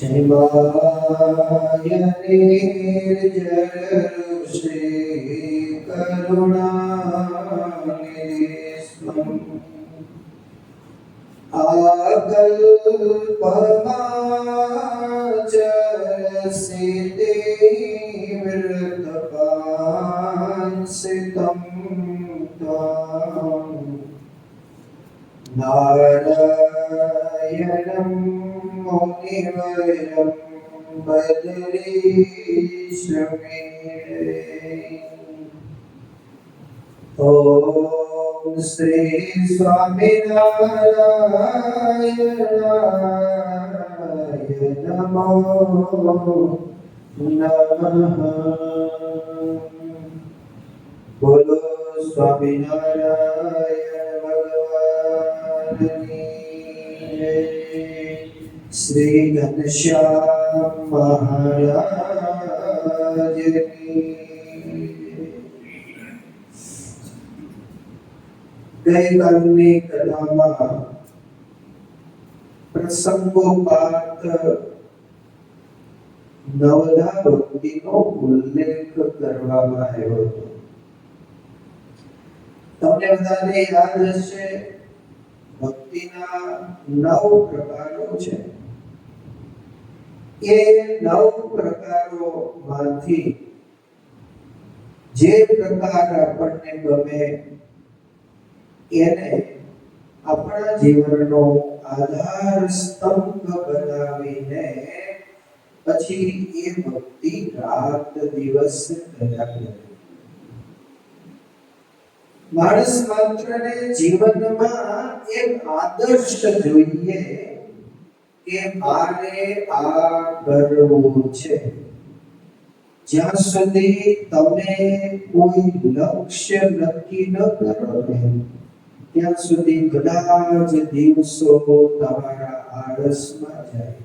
क्षमाय निर्जलसे करुणानिधिस्त्वम् आकल्पमाचरसि ते वृतपांसितं त्वां नारायणं मुनिवरं बदरीशमीरे। ओम श्री स्वामिनारायणाय नमो नमः। बोलो स्वामिनारायण भगवान की जय। श्री घनश्याम महाराज की। ગઈકાલની કથામાં પ્રસંગોપાત નવધા ભક્તિનો ઉલ્લેખ કરવામાં આવ્યો હતો. તમને બધાને યાદ હશે ભક્તિના 9 પ્રકારો છે. એ 9 પ્રકારોમાંથી જે પ્રકાર આપણને ગમે એને આપણા જીવનનો આધાર સ્તંભ બનાવીને પછી એ ભક્તિ રાત દિવસ કર્યા કરે. માણસ માત્રને જીવનમાં એક આદર્શ જોઈએ કે મારે આ કરવું છે. જ્યાં સુધી તમે કોઈ લક્ષ્ય નક્કી ન કરો ત્યાં સુધી બધા જ દિવસો તમારા આળસમાં જાય.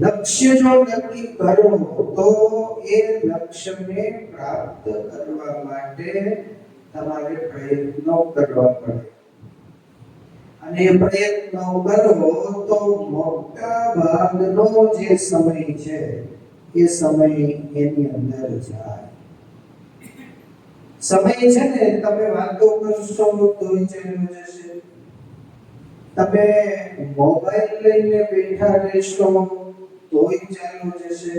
લક્ષ્ય જો નક્કી કરો તો એ લક્ષ્યને પ્રાપ્ત કરવા માટે તમારે પ્રયત્નો કરવા પડે. અને એ પ્રયત્નો કરો તો મોટા ભાગનો જે સમય છે એ સમય એની અંદર જાય. સમય છે ને તમે વાતો કરશો તોય ચાલ્યો જશે. તમે મોબાઈલ લઈને બેઠા રહેશો તોય ચાલ્યો જશે.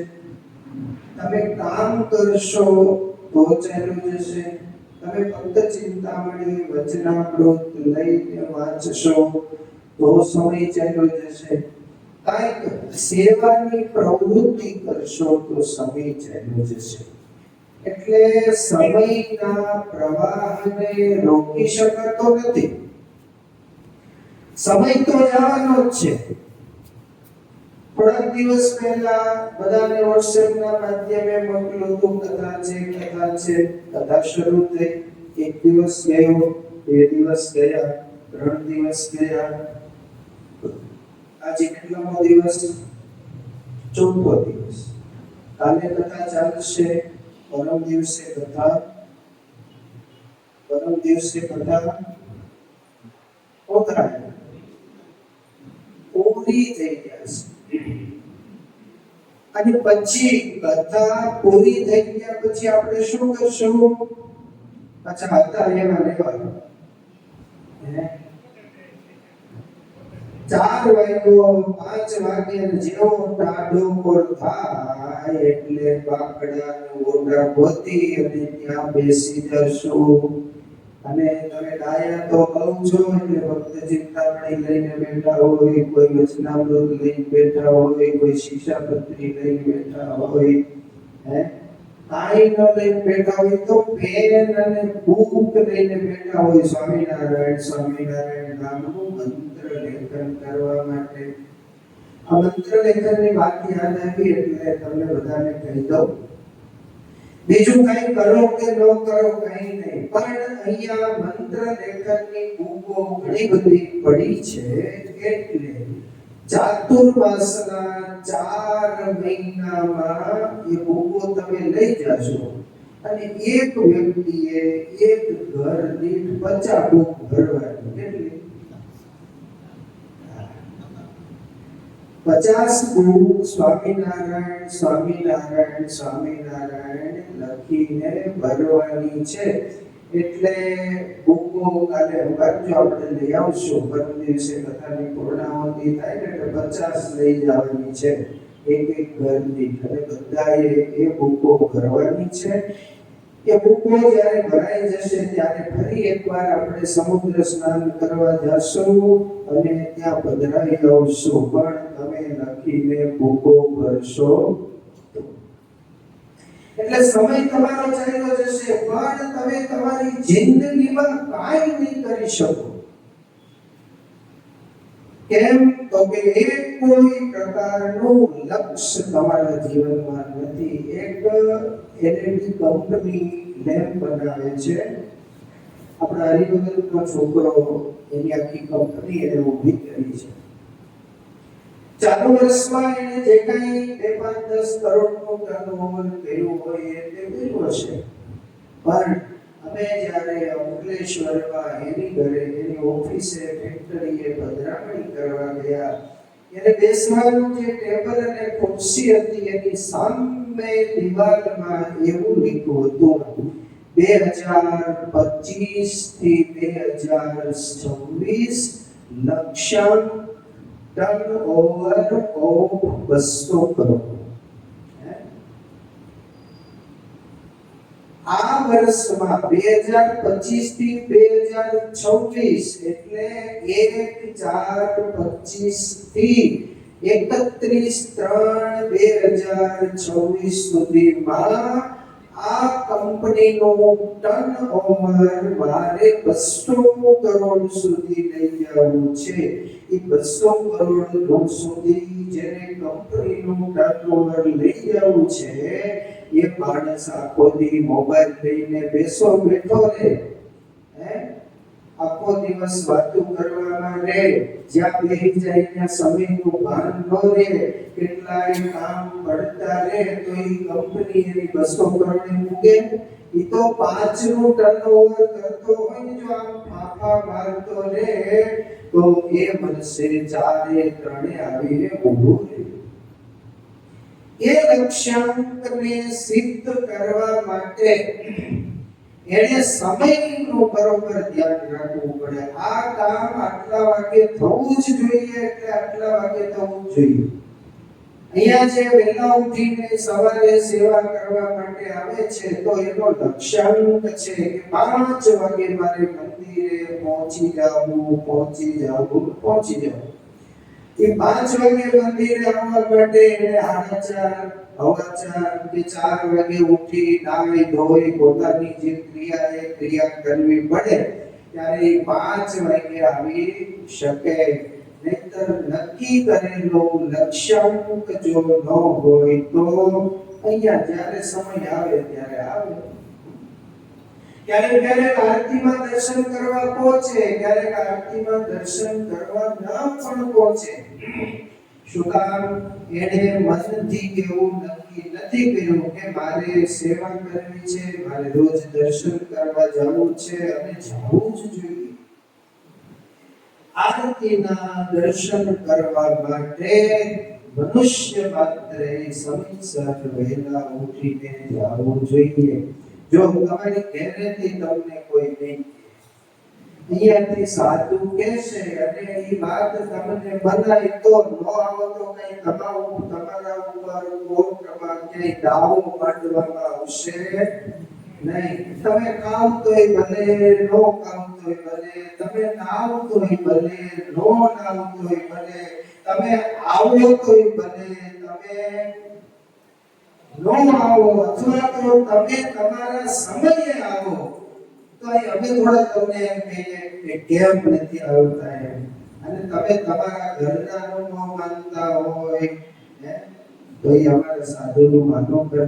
તમે કામ કરશો તો ચાલ્યો જશે. તમે ફક્ત ચિંતામણી વચનામૃત લઈને વાંચશો તો સમય ચાલ્યો જશે. કાંઈક સેવાની પ્રવૃત્તિ કરશો તો સમય ચાલ્યો જશે. એટલે સમયના પ્રવાહને રોકી શકાતો નથી. સમય તો જવાનો જ છે. થોડા દિવસ પહેલા બધાને વોટ્સએપના માધ્યમે મોકલ્યું હતું કથા છે. કથા શરૂ થઈ. 1 દિવસ ગયો, 2 દિવસ ગયા, 3 દિવસ ગયા. આજે કેટલામો દિવસ? 4થો દિવસ. કાલે કથા ચાલશે. પરમ દિવસે કથા પૂરી થઈ જશે. અને પછી કથા પૂરી થઈ ગયા પછી આપણે શું કરશું? પાછા હતા એવા રહેવાનું. 4 વાગ્યો 5 વાગ્યા જેવો ટાઢો કોર થાય એટલે બાકડાનું ઓરડા ગોતી અને ત્યાં બેસી જશું. અને તમે ડાયા તો કહું છો એટલે ભક્ત ચિંતામણી લઈને બેઠા હોય, કોઈ વચનામૃત લઈને બેઠા હોય, કોઈ શિક્ષાપત્રી લઈને બેઠા હોય, કાંઈ ન લઈને બેઠા હોય તો પેન અને બુક લઈને બેઠા હોય. સ્વામિનારાયણ સ્વામિનારાયણ નામનું મંત્ર લેખન કરવા માટે. આ મંત્ર લેખનની વાત યાદ આવી એટલે તમને બધાને કહી દઉં. બીજું કઈ કરો કે ન કરો કઈ નહીં, પણ અહીંયા મંત્ર લેખનની બુકો ઘણી બધી પડી છે. એટલે ચાતુર્માસના 4 મહિનામાં એ બુકો તમે લઈ જશો અને એક વ્યક્તિએ એક ઘર દીઠ 50 બુક ભરવાની. કેટલી? 50 બુક સ્વામિનારાયણ સ્વામિનારાયણ સ્વામિનારાયણ લખીને ભરવાની છે. એટલે બુકો કાલે જો આપણે લઈ આવશું, પરમ દિવસે કથાની પૂર્ણાહુતિ થાય ને એટલે 50 લઈ જવાની છે એક ઘરની, અને બધાએ એ બુકો ભરવાની છે. એ બુકો જ્યારે ભરાઈ જશે ત્યારે ફરી એકવાર આપણે સમુદ્ર સ્નાન કરવા જશું અને ત્યાં પધરાઈ આવશું. પણ તમે લખીને બુકો ભરશો એટલે સમય તમારો ચાલ્યો જશે, પણ તમે તમારી જિંદગીમાં કાંઈ નહીં કરી શકો. કેમ? તો કે એક કોઈ પ્રકારનું લક્ષ્ય તમારા જીવનમાં નથી. એક એલઈડી કંપની લેમ્પ બનાવે છે. આપણા હરિભગતનો છોકરો એની આખી કંપની એને ઊભી કરી છે. ચાલુ વર્ષમાં એને જે કંઈ 2-5-10 કરોડનું ટર્નઓવર કર્યું હોય તે કર્યું હશે. પણ અમે જ્યારે અંકલેશ્વરમાં એની ઘરે, એની ઓફિસે, ફેક્ટરીએ પધરામણી કરવા ગયા, એને બેસવાનું જે ટેબલ અને ખુરશી હતી એની સામે દિવાલમાં એવું લખ્યું હતું 2025 થી 2026 લક્ષ્યાંક ટર્નઓવર ઓફ 200 કરોડ. આ વર્ષમાં 2025 થી 2026 એટલે 1/4/25 થી 31/3/2026 સુધીમાં આ કંપનીનું ટર્નઓવર મારે 200 કરોડ સુધી લઈ જવું છે. એ 200 કરોડ સુધી જેને કંપનીનું ટર્નઓવર લઈ જવું છે, એ માણસ આખો દી મોબાઈલ લઈને બેઠો રહે, આખો દિવસ વાતો કરવામાં રહે, જ્યાં બેસી જાય ત્યાં સમયનું ભાન ન રહે, કેટલાય કામ પડતા રહે, તો એ કંપની એની 200 કરોડ મૂકે. એ તો 5 નું ટર્નઓવર કરતો હોય ને, જો આમ ફાફા મારતો રહે તો એ વર્ષે 4-3 આવીને ઊભું રહે. એ લક્ષ્યાંકને સિદ્ધ કરવા માટે એને સમયનું બરોબર ધ્યાન રાખવું પડે. આ કામ આટલા વાગે થવું જ જોઈએ એટલે આટલા વાગે થવું જ જોઈએ. અહીંયા જે વહેલા ઉઠીને સવારે સેવા કરવા માટે આવે છે, તો એનો લક્ષ્યાંક છે કે 5 વાગે મારે મંદિરે પહોંચી જવું. એ 5 વાગે મંદિરે આવવા માટે એને 4:30 કે 4 વાગે ઉઠી નાહી ધોઈ પોતાની જે ક્રિયા કરવી પડે, ત્યારે 5 વાગે આવી શકે. નહીતર નક્કી કરેલો લક્ષ્યાંક જો ન હોય તો અહીંયા જ્યારે સમય આવે ત્યારે આવે. ક્યારેક આરતીમાં દર્શન કરવા પહોંચે, ક્યારેક આરતીમાં દર્શન કરવા ન પણ પહોંચે. શું કામ? એને મનથી કેવું નક્કી નથી કર્યું કે મારે સેવા કરવી છે, મારે રોજ દર્શન કરવા જવું છે અને જવું જ જોઈએ. આરતીના દર્શન કરવા માટે મનુષ્ય માત્ર સમયસર વહેલા ઉઠીને જવું જોઈએ. જો તમારી ઘરેથી તમને કોઈ નહીં, અહીંયાથી સાધુ કહેશે અને એ વાત તમને મનાય તો ન આવો તો કઈ તમારા ઉપર કોર્ટમાં ક્યાંય દાવો માંડવામાં આવશે નહીં. તમે ખાવ તોય ભલે, નો ખાવ તોય ભલે, તમે નાવ તોય ભલે, નો નાવ તોય ભલે, તમે આવો તોય ભલે, તમે નો આવો અથવા તો તમે તમારા સમયે આવો, તો અમે થોડા તમને એમ કહીએ કે કેમ નથી આવતા એમ. અને તમે તમારા ઘરનાનું ન માનતા હોય તો એ અમારા સાધુનું માનો કર.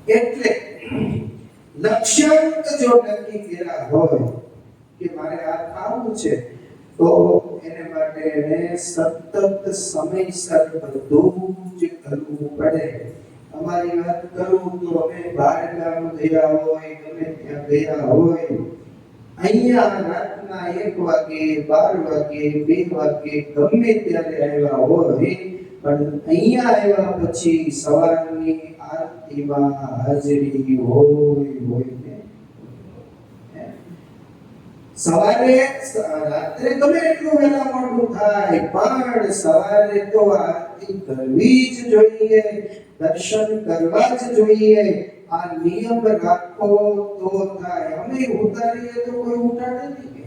એટલે લક્ષ્યાંક જો નક્કી કર્યા હોય કે મારે આ ખાવું છે, તો એને માટે એને સતત સમયસર બધું જ કરવું પડે. અમારી વાત કરું તો અમે બહાર ગામ ગયા હોય, ગમે ત્યાં ગયા હોય, અહીંયા રાતના 1 વાગે, 12 વાગે, 2 વાગે ગમે ત્યારે આવ્યા હોય, પણ અહીંયા આવ્યા પછી સવારની આરતીમાં હાજરી હોય ને. સવારે રાત્રે ગમે એટલું વહેલા મોડું થાય, પણ સવારે તો આરતી કરવી જ જોઈએ, દર્શન કરવા જ જોઈએ. આ નિયમ રાખો તો થાય. અમે ઉતારીએ તો કોઈ ઉઠાડે નહીં કે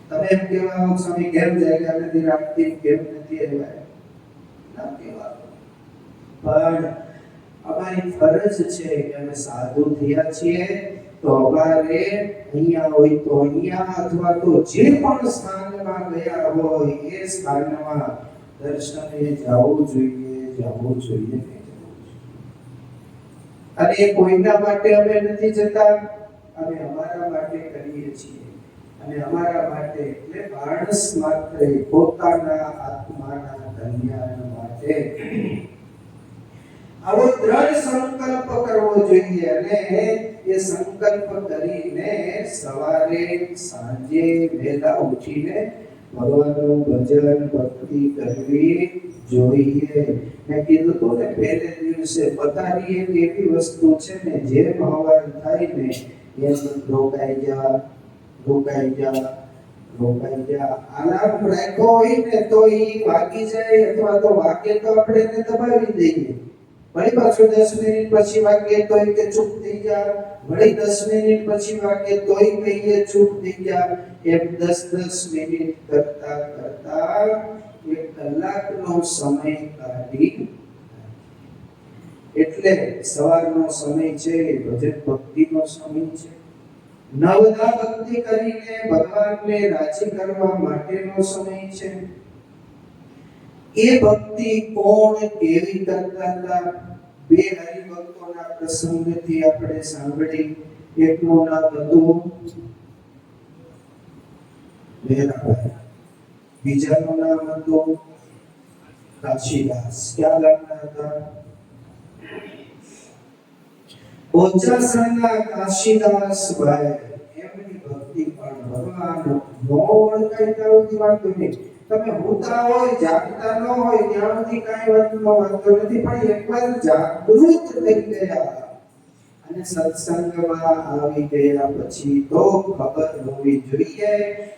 તમે એમ કહેવા સ્વામી કેમ જાગ્યા નથી રાખતી, કેમ નથી આવ્યા, ના કહેવા. પણ અમારી ફરજ છે કે અમે સાધુ થયા છીએ તો અમારે અહીંયા હોય તો અહીંયા, અથવા તો જે પણ સ્થાનમાં ગયા હોય એ સ્થાનમાં દર્શને જવું જોઈએ. અને કોઈના માટે અમે નથી જતા, અમે અમારા માટે કરીએ છીએ. અને અમારા માટે એટલે માણસ માત્ર પોતાના આત્માના કલ્યાણ માટે આવો દ્રઢ સંકલ્પ કરવો જોઈએ. અને એ સંકલ્પ કરીને સવારે સાંજે વહેલા ઉઠીને ભગવાનનું ભજન ભક્તિ કરવી જોઈએ. મેં કીધું તો ને પહેલે દિવસે પથારી એક એવી વસ્તુ છે ને, જેમ હવાર થાય ને એમ રોકાઈ જા. આલામ રાખ્યો હોય ને તો એ વાગી જાય, અથવા તો વાગે તો આપણે એને દબાવી દઈએ. વળી પાછું 10 મિનિટ પછી વાગે તોય કે ચૂપ થઈ જા, વળી 10 મિનિટ પછી વાગે તોય કહીએ ચૂપ થઈ જા. એમ 10 મિનિટ કરતા 1 કલાકનો સમય કાઢી. એટલે સવારનો સમય છે ભજન ભક્તિનો સમય છે, નવદા ભક્તિ કરીને ભગવાનને રાજી કરવા માટેનો સમય છે. એ ભક્તિ કોણ કેવી કરતા હતા? 2 હરિભક્તોના પ્રસંગથી આપણે સાંભળી. એકનું નામ હતું મેરાભાઈ, બીજાનું નામ હતું કાશીદાસ. ક્યાં ગામના હતા? ઓચાસણના કાશીદાસભાઈ. એમની ભક્તિ પણ ભગવાન નો ઓળખાતા સુધી વાંધો નહીં. તમે હોતા હોય, જાગતા ન હોય ત્યાં સુધી કાંઈ વાંધો નથી, પણ એકવાર જાગૃત થઈ ગયા અને સત્સંગમાં આવી ગયા પછી તો ખબર હોવી જોઈએ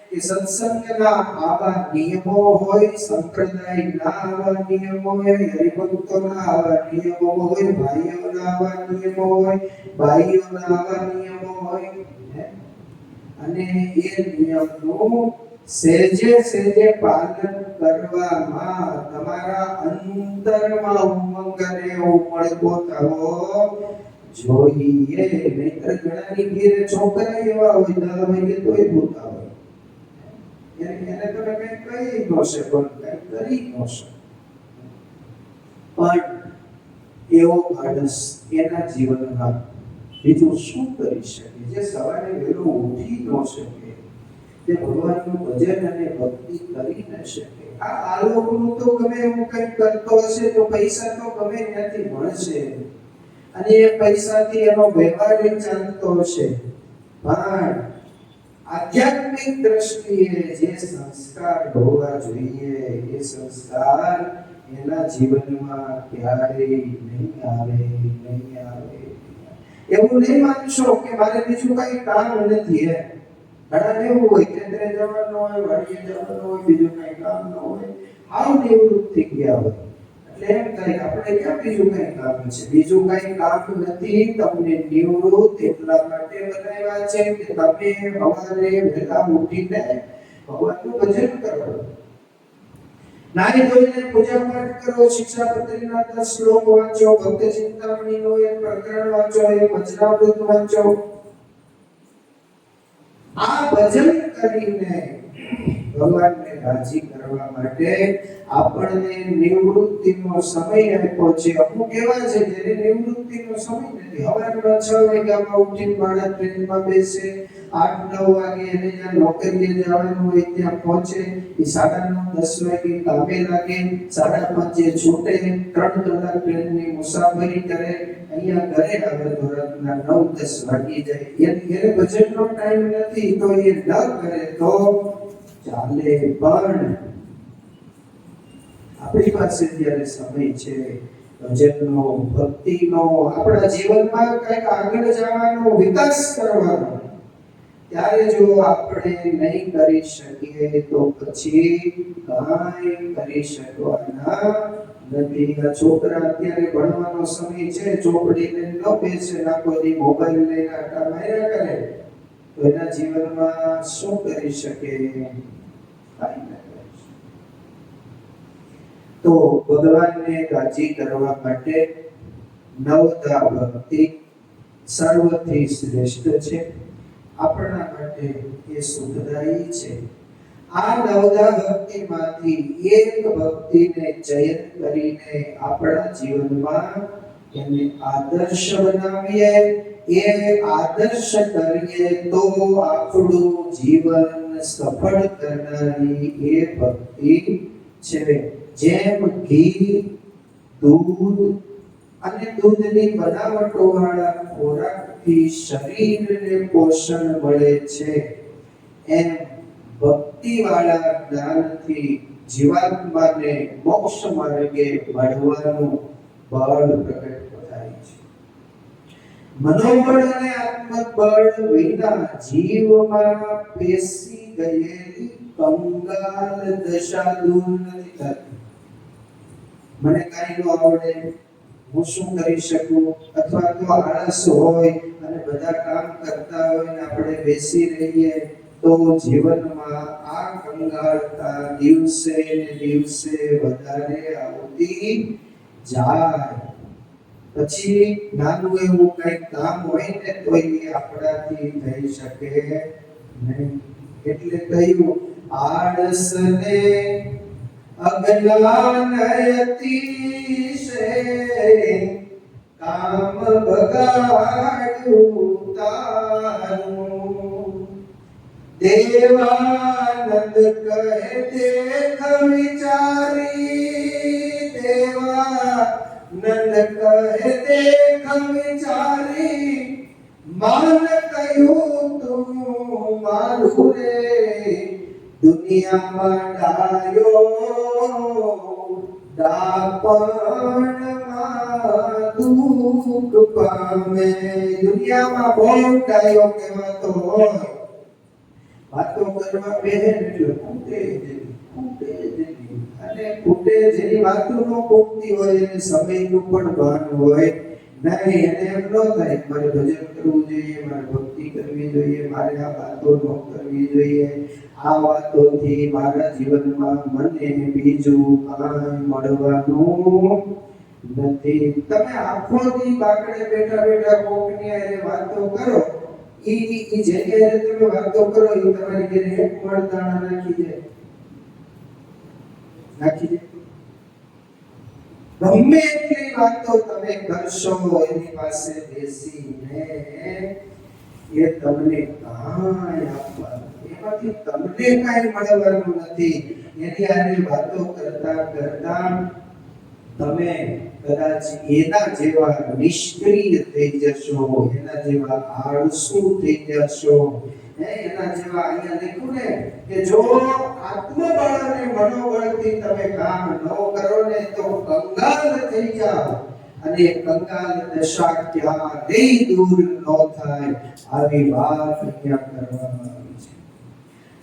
કે સત્સંગના આવા નિયમો હોય, સંપ્રદાયના આવા નિયમો હોય, હરિભક્તોના આવા નિયમો હોય, ભાઈઓના આવા નિયમો હોય, ભાઈઓના આવા નિયમો હોય. અને એ નિયમનું સેજે પાલન કરવામાં તમારા અંતરમાં ઉમંગ અને ઉમળકો થવો જોઈએ. નહીંતર ઘણાની ઘેરે છોકરા એવા હોય, 10 વાગે તોય ભૂતા હોય. એને તમે કઈ કહી ન શકો, કઈ કરી ન શકો. પણ એવો માણસ એના જીવનમાં બીજું શું કરી શકે? જે સવારે વહેલો ઉઠી ન શકે, તે ભગવાનનું ભજન અને ભક્તિ કરી ન શકે. આ આલોકનું તો ગમે એવું કંઈક કરતો હશે તો પૈસા તો ગમે ત્યાંથી મળશે, અને એ પૈસાથી એનો વ્યવહાર ચાલતો હશે. પણ આધ્યાત્મિક દ્રષ્ટિએ જે સંસ્કાર હોવા જોઈએ એ સંસ્કાર એના જીવનમાં ક્યારેય નહીં આવે. એવું નહીં માનશો કે મારે બીજું કઈ કામ નથી. ઘણા એવું હોય, કેન્દ્રે જવાનું હોય, વાડીએ જવાનું હોય, બીજું કઈ કામ ન હોય, આવ નિવૃત્ત થઈ ગયા હોય. એટલે એમ થાય આપણે ક્યાં બીજું કઈ કામ છે? બીજું કઈ કામ નથી. તમને નિવૃત્ત એટલા માટે બનાવ્યા છે કે તમે સવારે વહેલા ઉઠીને ભગવાનનું ભજન કરો, નારી ધોઈને પૂજા પાઠ કરો, શિક્ષાપત્રીના 10 શ્લોક વાંચો, ભક્ત ચિંતામણીનો 1 પ્રકરણ વાંચો, 1 વચનામૃત વાંચો. આ ભજન કરીને ભગવાનને રાજી કરવા માટે આપણને નિવૃત્તિનો સમય આપ્યો છે. અમુક એવા છે જેને નિવૃત્તિનો સમય નથી. સવારમાં 6 વાગ્યામાં ઉઠીને માણસ ટ્રેનમાં બેસે, 8-9 વાગે એને જ્યાં નોકરીએ જવાનું હોય ત્યાં પહોંચે, એ 9:30-10 વાગે કામે લાગે, 5:30 છૂટે, 3 કલાક ટ્રેનની મુસાફરી કરે, અહીંયા ઘરે આવે તો રાતના 9-10 વાગી જાય. એને બજેટનો ટાઈમ નથી તો એ ન કરે તો ચાલે. પણ આપણી પાસે જ્યારે સમય છે ભજનનો, ભક્તિનો, આપણા જીવનમાં કંઈક આગળ જવાનો, વિકાસ કરવાનો, ત્યારે જો આપણે નહીં કરી શકીએ તો પછી કાંઈ કરી શકવાના નથી. આ છોકરા અત્યારે ભણવાનો સમય છે, ચોપડી લઈને ન બેસે, આખો દી મોબાઈલ લઈને આટા માર્યા કરે તો એના જીવનમાં શું કરી શકે? કાંઈ નહીં. તો ભગવાનને રાજી કરવા માટે નવતા ભક્તિ સર્વથી શ્રેષ્ઠ છે. આપણા માટે એ સુખદાયી છે. આ નવતા ભક્તિમાંથી એક ભક્તિને ચયન કરીને આપણા જીવનમાં એને આદર્શ બનાવીએ. એ આદર્શ કરીએ તો આપણું જીવન સફળ કરનારી એ ભક્તિ છે. જેમ ઘી, દૂધ અને દૂધની બનાવટો વાળા ખોરાકથી શરીરને પોષણ મળે છે, એમ ભક્તિ વાળા જ્ઞાનથી જીવાત્માને મોક્ષ માર્ગે મળવાનું બળ પ્રગટ થાય છે. મનોબળ અને આત્મબળ વિના જીવમાં પેસી ગયેલી કંગાલ દશા દૂર નથી થતી. મને કાંઈ ન આવડે, હું શું કરી શકું, અથવા તો આળસ હોય અને બધા કામ કરતા હોય ને આપણે બેસી રહીએ તો જીવનમાં આ કંગાળતા દિવસે ને દિવસે વધારે આવતી જાય. પછી નાનું એવું કંઈક કામ હોય ને તો એ આપણાથી થઈ શકે નહીં. એટલે કહ્યું, આળસને અજ્ઞાન અતિશય કામ બગાડ્યું તારું. દેવાનંદ કહે દેખ વિચારી, દેવાનંદ કહે દેખ વિચારી, માન કહ્યું તું મારું રે, દુનિયામાં ડાયો ડાપણમાં દુઃખ પામે. દુનિયામાં બહુ ડાયો કહેવાતો હોય, વાતો કરવા બેહે એટલે ખૂટે અને ખૂટે જેની વાતો ન ખૂટતી હોય એને સમયનું પણ ભાન હોય નહીં. એને એમ ન થાય મારે ભજન કરવું જોઈએ, મારે ભક્તિ કરવી જોઈએ, મારે આ વાતો ન કરવી જોઈએ, આ વાતોથી મારા જીવનમાં મને બીજું કાંઈ મળવાનું નથી. તમે આખો દી બાકડે બેઠા બેઠા કોકની હારે વાતો કરો, ઈ જગ્યાએ તમે વાતો કરો એ તમારી ઘરે એક મણ દાણા નાખી દે. ગમે એટલી વાતો તમે કરશો એની પાસે બેસીને, એ તમને કાંઈ આપવાનું, એમાંથી તમને કાંઈ મળવાનું નથી. એની હારે વાતો કરતા કરતા તમે કદાચ એના જેવા નિષ્ક્રિય થઈ જશો, એના જેવા આળસુ થઈ જશો. એના જેવા અહીંયા લખ્યું ને કે જો આત્મબળ અને મનોબળથી તમે કામ ન કરો ને તો કંગાલ થઈ જાઓ, અને કંગાલ દશા ક્યારેય દૂર ન થાય. આવી વાત અહીંયા કરવામાં આવી છે.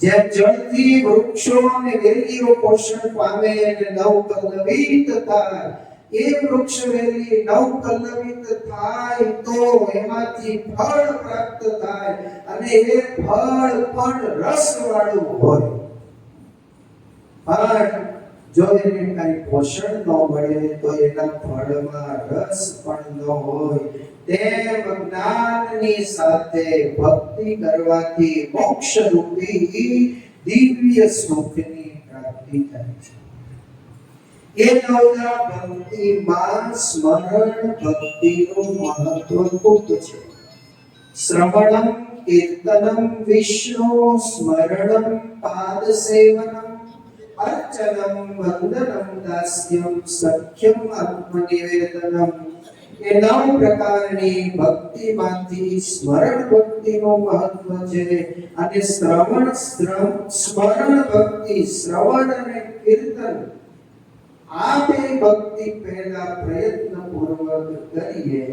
જેમ જળથી વૃક્ષો અને વેલીઓ પોષણ પામે અને નવકલ્લવિત થાય, એ વૃક્ષ વેલી નવકલ્લવિત થાય તો એમાંથી ફળ પ્રાપ્ત થાય, અને એ ફળ પણ રસવાળું હોય. પણ જો એને કઈ પોષણ ન મળે તો એના ફળમાં રસ પણ ન હોય. તેમ જ્ઞાનની સાથે ભક્તિ કરવાથી મોક્ષ રૂપી દિવ્ય સુખની પ્રાપ્તિ થાય છે. એ નવદા ભક્તિમાં સ્મરણ ભક્તિનું મહત્વ ખૂબ છે. શ્રવણમ કીર્તનમ વિષ્ણુ સ્મરણમ પાદ સેવનમ અર્ચનમ વંદનમ દાસ્યમ સખ્યમ આત્મનિવેદનમ. એ 9 પ્રકારની ભક્તિમાંથી સ્મરણ ભક્તિનું મહત્વ છે. અને સ્મરણ ભક્તિ, શ્રવણ અને કીર્તન, આ બે ભક્તિ પહેલા પ્રયત્નપૂર્વક કરીએ,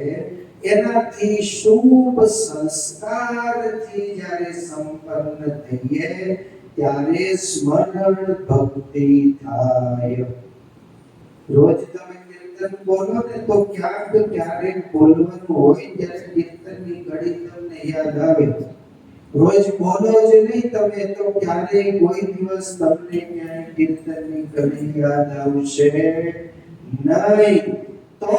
એનાથી શુભ સંસ્કારથી જ્યારે સંપન્ન થઈએ ત્યારે સ્મરણ ભક્તિ થાય. રોજ તમે કીર્તન બોલો ને તો ક્યારેક બોલવાનું હોય ત્યારે કીર્તનની ઘડી તમને યાદ આવે. રોજ બોલો જ નહીં તમે તો ક્યારેય કોઈ દિવસ તમને ક્યાંય કીર્તનની ઘડી યાદ આવશે નહીં. તો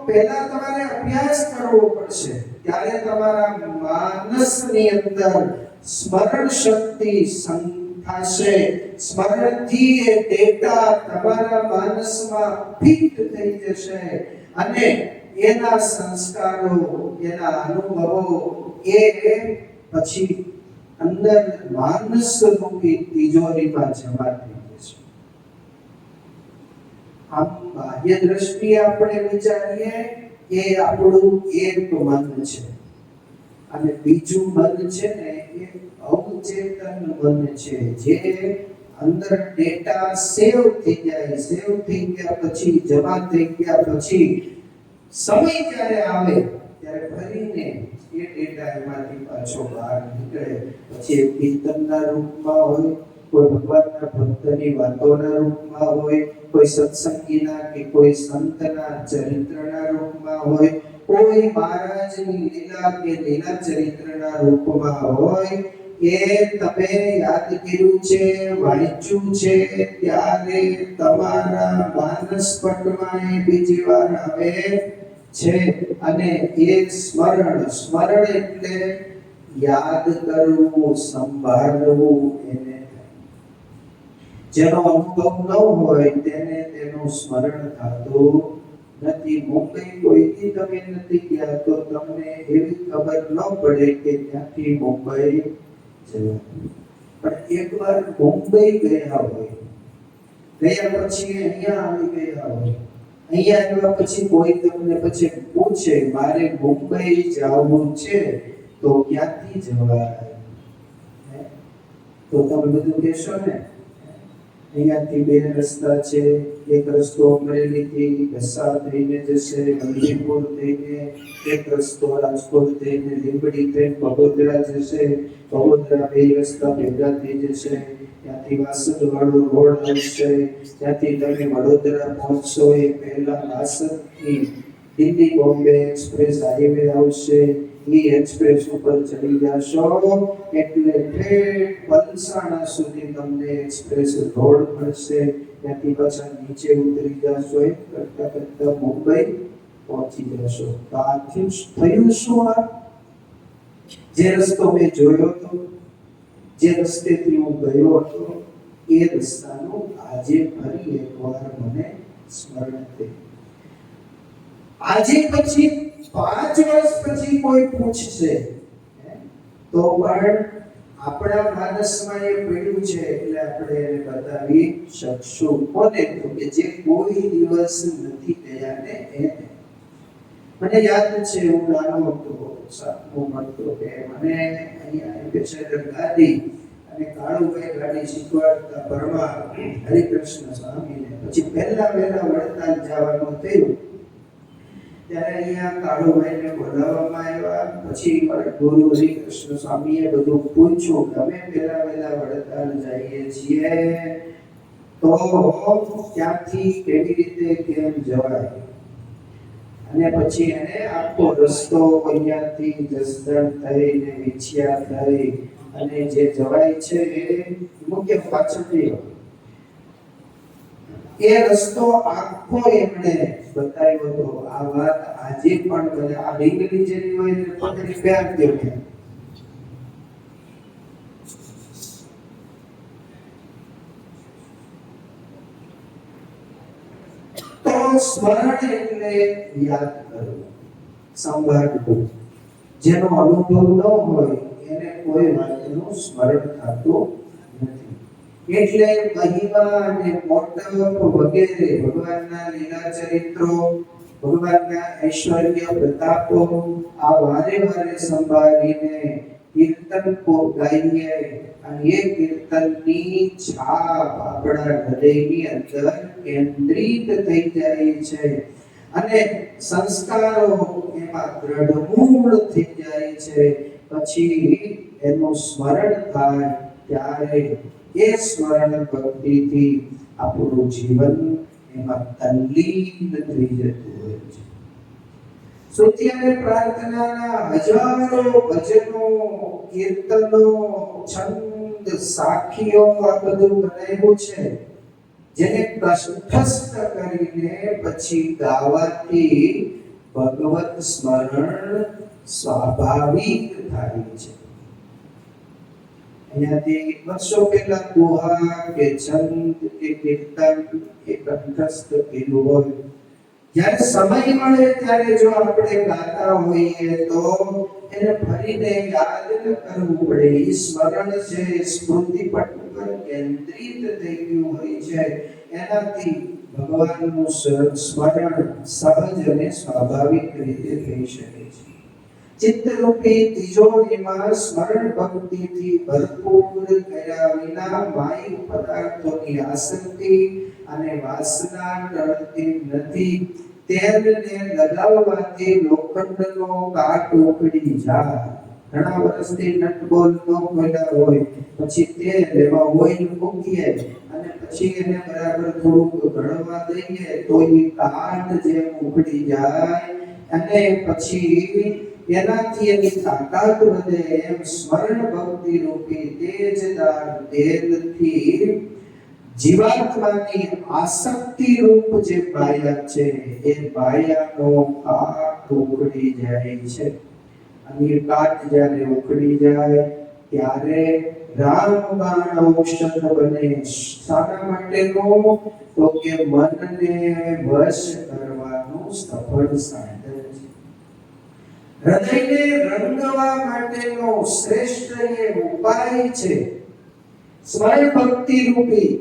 પહેલા તમારે અભ્યાસ કરવો પડશે, ત્યારે તમારા માનસની અંદર સ્મરણ શક્તિ થશે. સ્મરણથી એ ડેટા તમારા માનસમાં ફિટ થઈ જશે અને એના સંસ્કારો, એના અનુભવો એ પછી અંદર માનસ રૂપી તિજોરીમાં જમા થઈ જશે. આમ બાહ્ય દ્રષ્ટિએ આપણે વિચારીએ કે આપણું એક મન છે અને બીજું મન છે ને એ અવચેતન મન છે, જે અંદર ડેટા સેવ થઈ ગયા પછી, જમા થઈ ગયા પછી સમય જ્યારે આવે ત્યારે ફરીને એ ડેટા એમાંથી પાછો બહાર નીકળે. પછી એ કીર્તનના રૂપમાં હોય, કોઈ ભગવાનના ભક્તની વાતોના રૂપમાં હોય, કોઈ સત્સંગીના કે કોઈ સંતના ચરિત્રના રૂપમાં હોય, કોઈ મહારાજની લીલા કે લીલા ચરિત્રના રૂપમાં હોય. એ તમે યાદ કર્યું છે, વાંચ્યું છે, ત્યારે તમારા માનસ પટમાં એ બીજી વાર આવે છે. અને એ સ્મરણ એટલે યાદ કરવું, સંભાળવું. એને જેનો અનુભવ ન હોય તેને તેનું સ્મરણ થતું નથી. મુંબઈ કોઈથી તમે નથી ગયા તો તમને એવી ખબર ન પડે કે ત્યાંથી મુંબઈ જવાનું. પણ એકવાર મુંબઈ ગયા હોય, ગયા પછી અહીંયા આવી ગયા હોય, અહીંયા આવ્યા પછી કોઈ તમને પછી પૂછે મારે મુંબઈ જવું છે તો ક્યાંથી જવાય, તો તમે બધું કહેશો ને અહીંયાથી 2 રસ્તા છે. એક રસ્તો અમરેલીથી ગસા થઈને જશે, વલભીપુર થઈને, એક રસ્તો રાજકોટ થઈને લીંબડી થઈને બગોદરા જશે. બગોદરા 2 રસ્તા ભેગા થઈ જશે, ત્યાંથી વાસદવાળો રોડ આવશે, ત્યાંથી તમે વડોદરા પહોંચશો એ પહેલા વાસદથી દિલ્હી બોમ્બે એક્સપ્રેસ હાઈવે આવશે. એ એક્સપ્રેસ ઉપર ચડી જશો એટલે ઠેઠ વલસાડ સુધી તમને એક્સપ્રેસ રોડ મળશે. ત્યાંથી પાછા નીચે ઉતરી જશો, એ કરતા મુંબઈ પહોંચી જશો. તો આ થયું શું? આ જે રસ્તો મેં જોયો હતો, જે રસ્તેથી હું ગયો હતો, એ રસ્તાનું આજે ફરી એકવાર મને સ્મરણ થયું. આજે પછી 5 વર્ષ પછી કોઈ પૂછશે તો પણ આપણા માનસમાં એ પડ્યું છે એટલે આપણે એને બતાવી શકશું. કોને? તો કે જે કોઈ દિવસ નથી ગયા ને એને. મને યાદ છે હું નાનો હતો, 7મું ભણતો, કે મને અહીંયા એમ્બેસેડર ગાડી અને કાળુભાઈ ગાડી શીખવાડતા પરમાર હરિકૃષ્ણ સ્વામીને. પછી પહેલા વડતાલ જવાનું થયું ત્યારે અહીંયા કાળુભાઈને બોલાવવામાં આવ્યા. પછી ગુરુ હરિકૃષ્ણ સ્વામીએ બધું પૂછ્યું કે અમે પહેલા વડતાલ જઈએ છીએ તો ત્યાંથી કેવી રીતે કેમ જવાય. અને પછી એને આખો રસ્તો અહીંયાથી જસદણ થઈને વિછિયા થઈ અને જે જવાય છે એ મુખ્ય પાછળથી એ રસ્તો આખો એમણે બતાવ્યો હતો. આ વાત આજે પણ મને આ ડીંગલી જેવી હોય ને પકડી પ્યાર દેવું. તો સ્મરણ એટલે યાદ કરવું, સંભાળવું. જેનો અનુભવ ન હોય એને કોઈ વાતનું સ્મરણ થતું નથી. એટલે મહિમા અને મોટપ વગેરે ભગવાનના લીલા ચરિત્રો, ભગવાનના ઐશ્વર્ય પ્રતાપો આ વારે વારે સંભાળીને કીર્તન કો ગાઈએ અને એ કીર્તનની છાપ આપણા હૃદયની અંદર કેન્દ્રિત થઈ જાય છે અને સંસ્કારો એમાં દ્રઢમૂળ થઈ જાય છે. પછી એનું સ્મરણ થાય ત્યારે એ સ્મરણ ભક્તિથી આપણું જીવન એમાં તલ્લીન થઈ જતું હોય છે. સ્તુતિ અને પ્રાર્થનાના હજારો ભજનો, કીર્તનો, છંદ, સાખીઓ આ બધું બનાવ્યું છે, જેને કંઠસ્થ કરીને પછી ગાવાથી ભગવત સ્મરણ સ્વાભાવિક થાય છે. અહીંયાથી વર્ષો પહેલા દોહા કે છંદ કે કીર્તન કે કંઠસ્થ કર્યું હોય, જ્યારે સમય મળે ત્યારે જો આપણે ગાતા હોઈએ તો એને ફરીને યાદ ન કરવું પડે. એ સ્મરણ છે, સ્મૃતિ પટ ઉપર કેન્દ્રિત થઈ ગયું હોય છે. એનાથી ભગવાનનું સ્મરણ સહજ અને સ્વાભાવિક રીતે થઈ શકે છે. ચિત્તરૂપી તિજોરીમાં સ્મરણ ભક્તિથી ભરપૂર કર્યા વિના માયિક પદાર્થોની આસક્તિ અને વાસના ટળતી નથી. તેલને લગાવવાથી લોખંડનો કાટ ઉકળી જાય. ઘણા વર્ષથી નટ બોલ્ટ ન ખોલ્યા હોય, પછી તેલ એમાં ઓઇલ મૂકીએ અને પછી એને બરાબર થોડુંક ગળવા દઈએ તો એ કાટ જેમ ઉકળી જાય અને પછી એનાથી એની તાકાત વધે. એમ સ્મરણ ભક્તિ રૂપી તેજદાર તેલથી જીવાત્માની આસક્તિ રૂપ જે બાયા છે એ બાયાનો કાટ ઉકળી જાય છે. અને એ કાટ જ્યારે ઉકળી જાય ત્યારે રામબાણ ઔષધ બને. શાના માટેનો? તો કે મનને વશ કરવાનું સફળ સાધન છે. હૃદયને રંગવા માટેનો શ્રેષ્ઠ એ ઉપાય છે સ્મરણ ભક્તિ રૂપી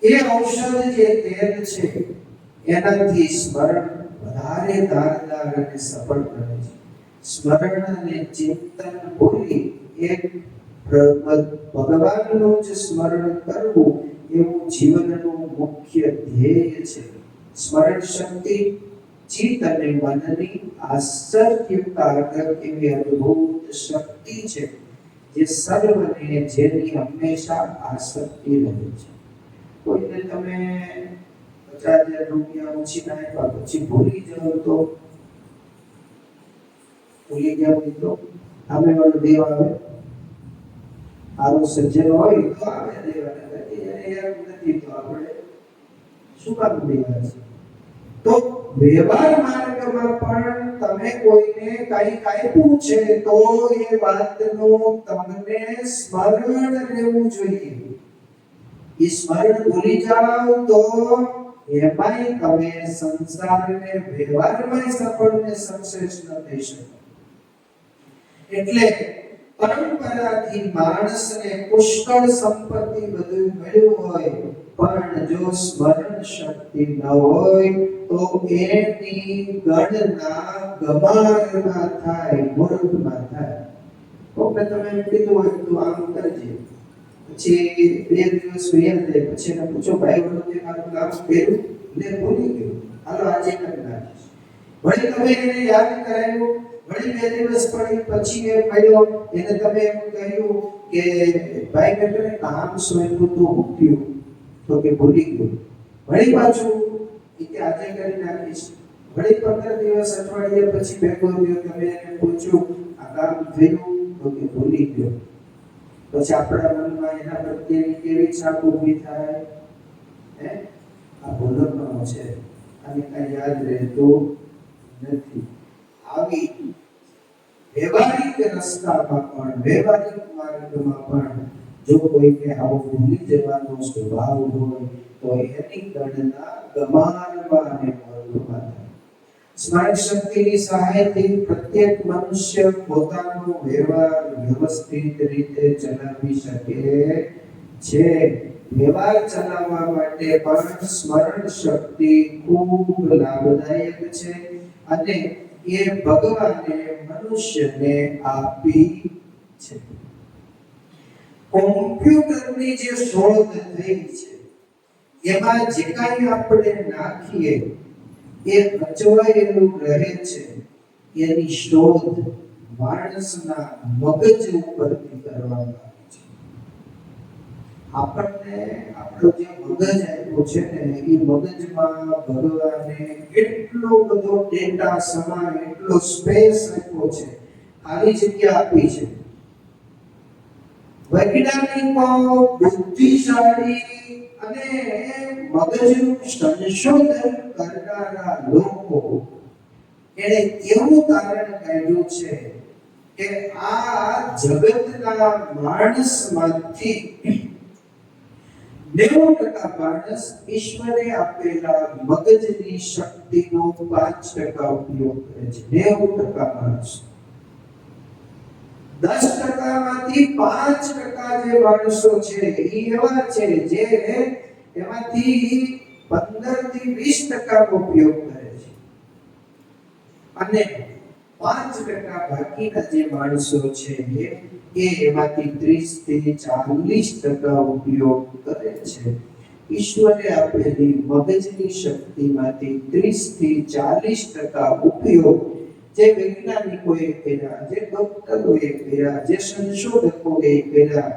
એ ઔષધ જે તેલ છે એનાથી સ્મરણ વધારે ધારદાર અને સફળ બને છે. સ્મરણ અને ચિંતન પૂરી એક ભગવાનનું જ સ્મરણ કરવું એવું જીવનનું મુખ્ય ધ્યેય છે. સ્મરણ શક્તિ ચિત્ત અને મનની આશ્ચર્યકારક એવી અદ્ભુત શક્તિ છે જે સર્વને જેની હંમેશા આસક્તિ રહે છે. કોઈને તમે 50,000 રૂપિયા ઉછીના આપ્યા પછી ભૂલી જાઓ તો સામે વાળો દેવ આવે. આરો સજ્જન હોય તો આવે દેવાને, યાદ નથી તો આપણે શું કામ દેવા છે? તો વ્યવહાર માર્ગમાં પણ તમે કોઈને કંઈક આપ્યું છે તો એ વાતનું તમને સ્મરણ રહેવું જોઈએ. એ સ્મરણ ભૂલી જાઓ તો એમાંય તમે સંસારને વ્યવહારમાં સફળ ને સક્સેસ ન થઈ શકો. એટલે પરંપરાથી માણસને પુષ્કળ સંપત્તિ બધું મળ્યું હોય પણ જો સ્મરણ શક્તિ ન હોય તો એની ગણના ગમારમાં થાય, મૂર્ખમાં થાય. તો તમે એમ કીધું હોય તું આમ કરજે, પછી 2 દિવસ વયા જાય પછી એને પૂછો ભાઈ વડોદે મારું કામ કર્યું ને ભૂલી ગયો, હાલો આજે કરી નાખીશ. વળી તમે એને યાદ કરાવ્યું, વળી 2 દિવસ પછી એ મળ્યો, એને તમે એમ કહ્યું કે ભાઈ મેં તને કામ સોંપ્યું તું મૂક્યું, તો કે ભૂલી ગયો. વળી પાછું કે આજે કરી નાખીશ. વળી 15 દિવસ અઠવાડિયા પછી ભેગો થયો, તમે એને પૂછ્યું આ કામ થયું, તો કે ભૂલી ગયો. પછી આપણા મનમાં એના પ્રત્યેની કેવી છાપ ઊભી થાય? આ ભૂલકણો છે, આને કઈ યાદ રહેતું નથી. આવી વ્યવહારિક રસ્તામાં પણ, વ્યવહારિક માર્ગમાં પણ જો કોઈને આવો ભૂલી જવાનો સ્વભાવ હોય તો એની ગણના ગમાનમાં અને મૂર્ખમાં થાય. સ્મરણ શક્તિની સહાયથી પ્રત્યેક મનુષ્ય પોતાનો વ્યવહાર વ્યવસ્થિત રીતે ચલાવી શકે છે. વ્યવહાર ચલાવવા માટે પણ સ્મરણ શક્તિ ખૂબ લાભદાયક છે અને એ ભગવાને મનુષ્યને આપી છે. કોમ્પ્યુટરની જે શોધ થઈ છે એમાં જે કાંઈ આપણે નાખીએ એ અચવાયેલું રહે છે. એની શોધ માણસના મગજ ઉપરથી કરવામાં આવી છે. આપણને આપણો જે મગજ આપ્યો છે ને એ મગજમાં ભગવાને એટલો બધો ડેટા સમાય એટલો સ્પેસ આપ્યો છે, ખાલી જગ્યા આપી છે. વૈજ્ઞાનિકો બુદ્ધિશાળી અને મગજનું સંશોધન કરનારા લોકો એને એવું તારણ કાઢ્યું છે કે આ જગતના માણસમાંથી 90% માણસ ઈશ્વરે આપેલા મગજની શક્તિનો 5% ઉપયોગ કરે છે. 90% માણસ 10%માંથી 5% જે માણસો છે એ એવા છે જે એમાંથી 15 થી 20% નો ઉપયોગ કરે છે અને 5% બાકીના જે માણસો છે એ એમાંથી 30 થી 40% ઉપયોગ કરે છે. ઈશ્વરે આપેલી મગજની શક્તિમાંથી 30 થી 40% ઉપયોગ જે વૈજ્ઞાનિકોએ કર્યા, જે ડોક્ટરોએ કર્યા, જે સંશોધકોએ કર્યા,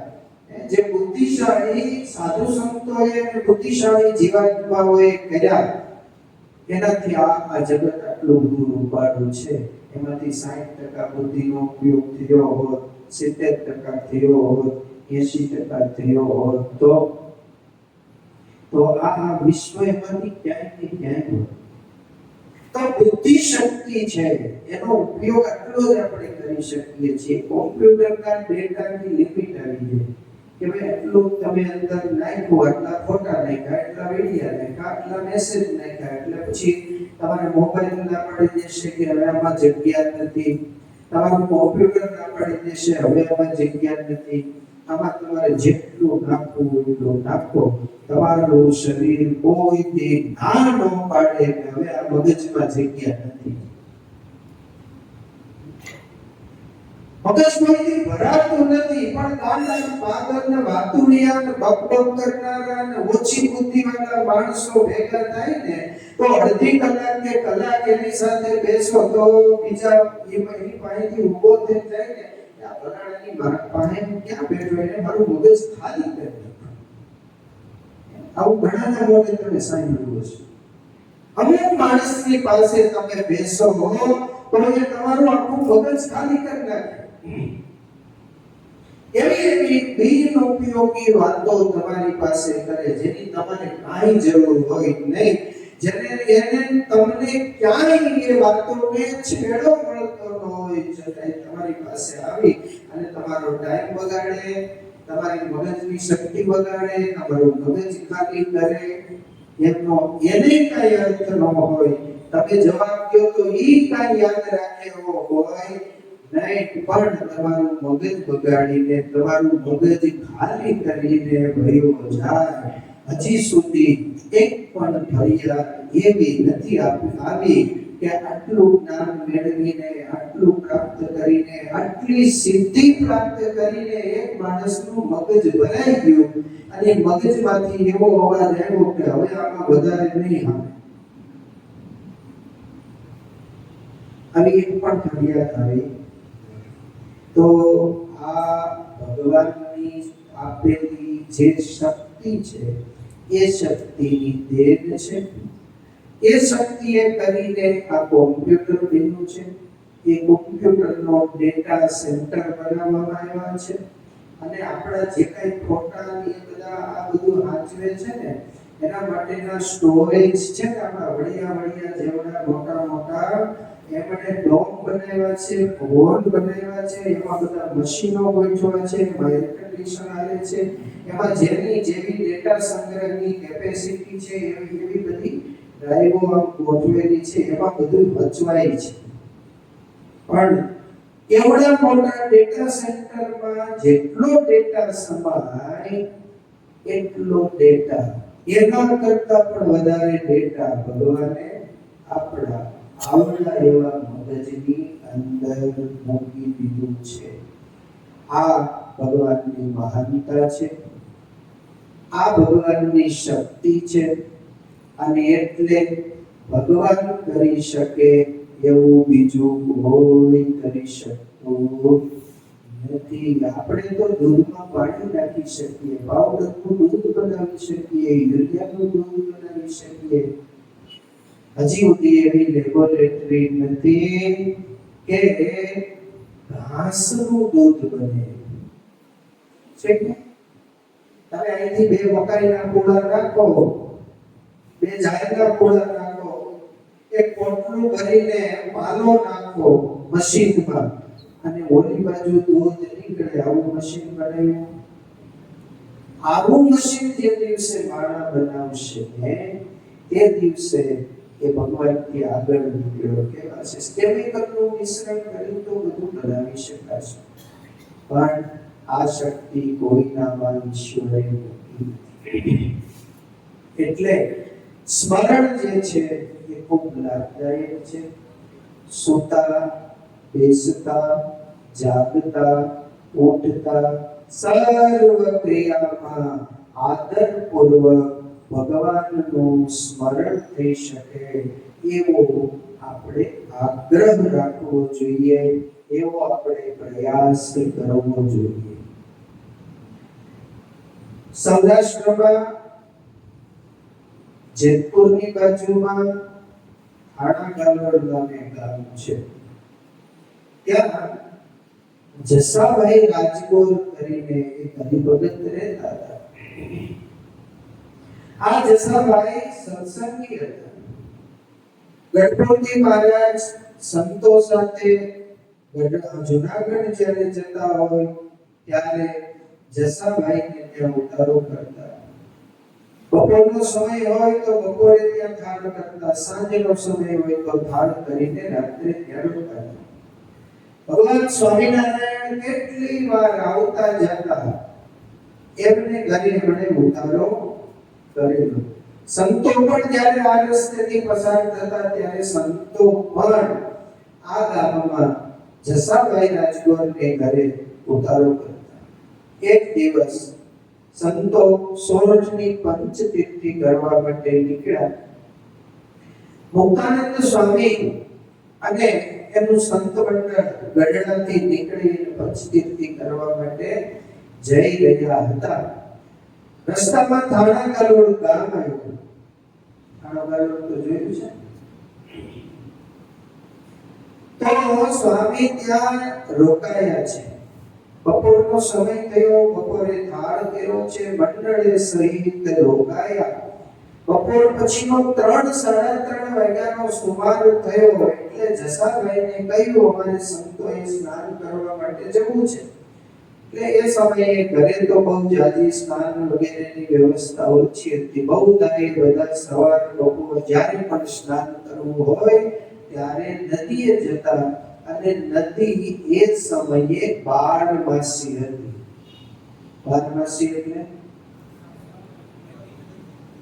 જે બુદ્ધિશાળી સાધુ સંતોએ અને બુદ્ધિશાળી જીવાત્માઓએ કર્યા, એનાથી આ જગત આટલું બધું રૂપાળું છે. એમાંથી 60% બુદ્ધિનો ઉપયોગ થયો હોત, 70% થયો હોત, 80% થયો હોત તો આ વિશ્વ એમાંથી ક્યાંય ને ક્યાંય હોત. તો બુદ્ધિ શક્તિ છે એનો ઉપયોગ આટલો જ આપણે કરી શકીએ છીએ. કોમ્પ્યુટરના ડેટાની લિમિટ આવી છે કે ભાઈ એટલું તમે અંદર નાખ્યું, આટલા ફોટા નાખ્યા, આટલા વિડિયા નાખ્યા, આટલા મેસેજ નાખ્યા, એટલે પછી તમારે મોબાઈલ ના પડી જશે કે હવે આમાં જગ્યા નથી, તમારું કોમ્પ્યુટર ના પડી જશે હવે આમાં જગ્યા નથી. આમાં તમારે જેટલું નાખવું એટલું નાખો, તમારું શરીર કોઈ દી ના ન પાડે કે હવે આ મગજમાં જગ્યા નથી. મગજમાંથી ભરાતું નથી, પણ ગાંડા પાગલ ને વાતુડિયા ને બકબક કરનારા ને ઓછી બુદ્ધિવાળા માણસો ભેગા થાય ને તો અડધી કલાક કે કલાક એની સાથે બેસો તો બીજા એની પાસેથી ઊભો થઈ જાય ને આ ભરાડાની પાસે ક્યાં બેઠો એને મારું મગજ ખાલી કરી નાખ્યું. આવું ઘણાના મોઢે તમે સાંભળ્યું હશે. અમુક માણસની પાસે તમે બેસો તો એ તમારું આખું મગજ ખાલી કરી નાખે. એવી બિનઉપયોગી વાતો તમારી પાસે કરે જેની તમારે કાંઈ જરૂર હોય નહીં, જેને તમને ક્યાંય એ વાતોને છેડો મળતો ન હોય છતાંય તમારી પાસે આવી અને તમારો ટાઈમ બગાડે, તમારી મગજની શક્તિ બગાડે, તમારું મગજ ખાલી કરે, એનો એને કાંઈ અર્થ ન હોય. તમે જવાબ દો તો ઈ કાંઈ યાદ રાખે એવો હોય નહીં, પણ તમારું મગજ બગાડીને તમારું મગજ ખાલી કરીને ભર્યો જાય. હજી સુધી એક પણ ફરિયાદ એવી નથી આવી કે આટલું જ્ઞાન મેળવીને, આટલું પ્રાપ્ત કરીને, આટલી સિદ્ધિ પ્રાપ્ત કરીને એક માણસનું મગજ ભરાઈ ગયું અને મગજમાંથી એવો અવાજ આવ્યો કે હવે આમાં વધારે નહીં આવે. આવી એક પણ ફરિયાદ આવી. તો આ ભગવાનની આપેલી જે શક્તિ છે એ શક્તિની દેન છે. એ શક્તિએ કરીને આ કોમ્પ્યુટર બન્યું છે. એ કોમ્પ્યુટરનો ડેટા સેન્ટર બનાવવામાં આવ્યા છે અને આપણા જે કંઈ ફોટા એ બધા આ બધું સાચવે છે ને એના માટેના સ્ટોરેજ છે ને આપણા વડિયા જેવડા મોટા એમણે ડોમ બનાવ્યા છે, હોલ બનાવ્યા છે, એમાં બધા મશીનો ગોઠવ્યા છે, એમાં એર કન્ડિશન આવે છે, એમાં જેવી ડેટા સંગ્રહની કેપેસિટી છે એવી બધી ડ્રાઈવો આમ ગોઠવેલી છે એમાં બધું વચવાય છે. પણ એવડા મોટા ડેટા સેન્ટરમાં જેટલો ડેટા સમાય એટલો ડેટા, એના કરતા પણ વધારે ડેટા ભગવાને આપણા આવડા એવા મગજની અંદર મૂકી દીધું છે. આ ભગવાનની મહાનતા છે, આ ભગવાનની શક્તિ છે. અને એટલે ભગવાન કરી શકે એવું બીજું કોઈ કરી શકતું નથી. આપણે તો દૂધમાં પાણી નાખી શકીએ, પાવડરનું દૂધ બનાવી શકીએ, યુરિયાનું દૂધ બનાવી શકીએ. હજી સુધી એવી લેબોરેટરી નથી કે ઘાસનું દૂધ બને છે. તમે અહીંથી 2 મકાઈના પૂળા નાખો, 2 જાયના પૂળા નાખો, એક પોટલું ભરીને પાલો નાખો મશીનમાં, અને ઓલી બાજુ દૂધ નીકળે. આવું મશીન બનાવ્યું. આવું મશીન જે દિવસે માણા બનાવશે ને તે દિવસે એ ભગવાનથી આગળ નીકળ્યો કહેવાશે. કેમિકલનું મિશ્રણ કરી તો બધું બનાવી શકાશે, પણ આ શક્તિ કોઈનામાં ઈશ્વરે મૂકી. એટલે સ્મરણ જે છે એ ખૂબ લાભદાયક છે. સૂતા, બેસતા, જાગતા, ઉઠતા સર્વ ક્રિયામાં આદરપૂર્વક ભગવાનનું સ્મરણ થઈ શકે એવો આપણે આગ્રહ રાખવો જોઈએ, એવો આપણે પ્રયાસ કરવો જોઈએ. સૌરાષ્ટ્રમાં જેતપુરની બાજુમાં થાણા ગાલોડ નામે ગામ છે. ત્યાં જસાભાઈ રાજગોર કરીને એક હરિભગત રહેતા હતા. આ જસાભાઈ સત્સંગી હતા. ગઢપુરથી મહારાજ સંતો સાથે જુનાગઢ જ્યારે જતા હોય ત્યારે જસાભાઈને ત્યાં ઉતારો કરતા. બપોરનો સમય હોય તો બપોરે ત્યાં થાળ કરતા, સાંજનો સમય હોય તો થાળ કરીને રાત્રે ત્યાં રોકાતા. ભગવાન સ્વામિનારાયણ કેટલી વાર આવતા જતા, એમને ઘરે એમણે ઉતારો કરેલો. સંતો પણ જ્યારે આ રસ્તેથી પસાર થતા ત્યારે સંતો પણ આ ગામમાં જસાભાઈ રાજગોરને ઘરે ઉતારો કરતા. એક દિવસ સંતો સોરઠની પંચતીર્થી કરવા માટે નીકળ્યા. મુક્તાનંદ સ્વામી અને એનું સંત મંડળ ગઢડાથી નીકળીને પંચતીર્થી કરવા માટે જઈ રહ્યા હતા. રસ્તામાં થાણા ગાલોડ ગામ આવ્યું. થાણા ગાલોડ તો જોયું છે. તો સ્વામી ત્યાં રોકાયા છે. બપોરનો સમય થયો, બપોરે થાળ કર્યો છે, મંડળે સહિત રોકાયા. બપોર પછીનો 3-3:30 વાગ્યાનો સુમાર થયો એટલે જસાભાઈને કહ્યું અમારે સંતોએ સ્નાન કરવા માટે જવું છે. એટલે એ સમયે ઘરે તો બહુ જાજી સ્નાન વગેરેની વ્યવસ્થા ઓછી હતી. બહુ તારે બધા સવાર લોકો જ્યારે પણ સ્નાન કરવું હોય ત્યારે નદીએ જતા, અને નદી એ સમયે 12 માસી હતી. 12 માસી એટલે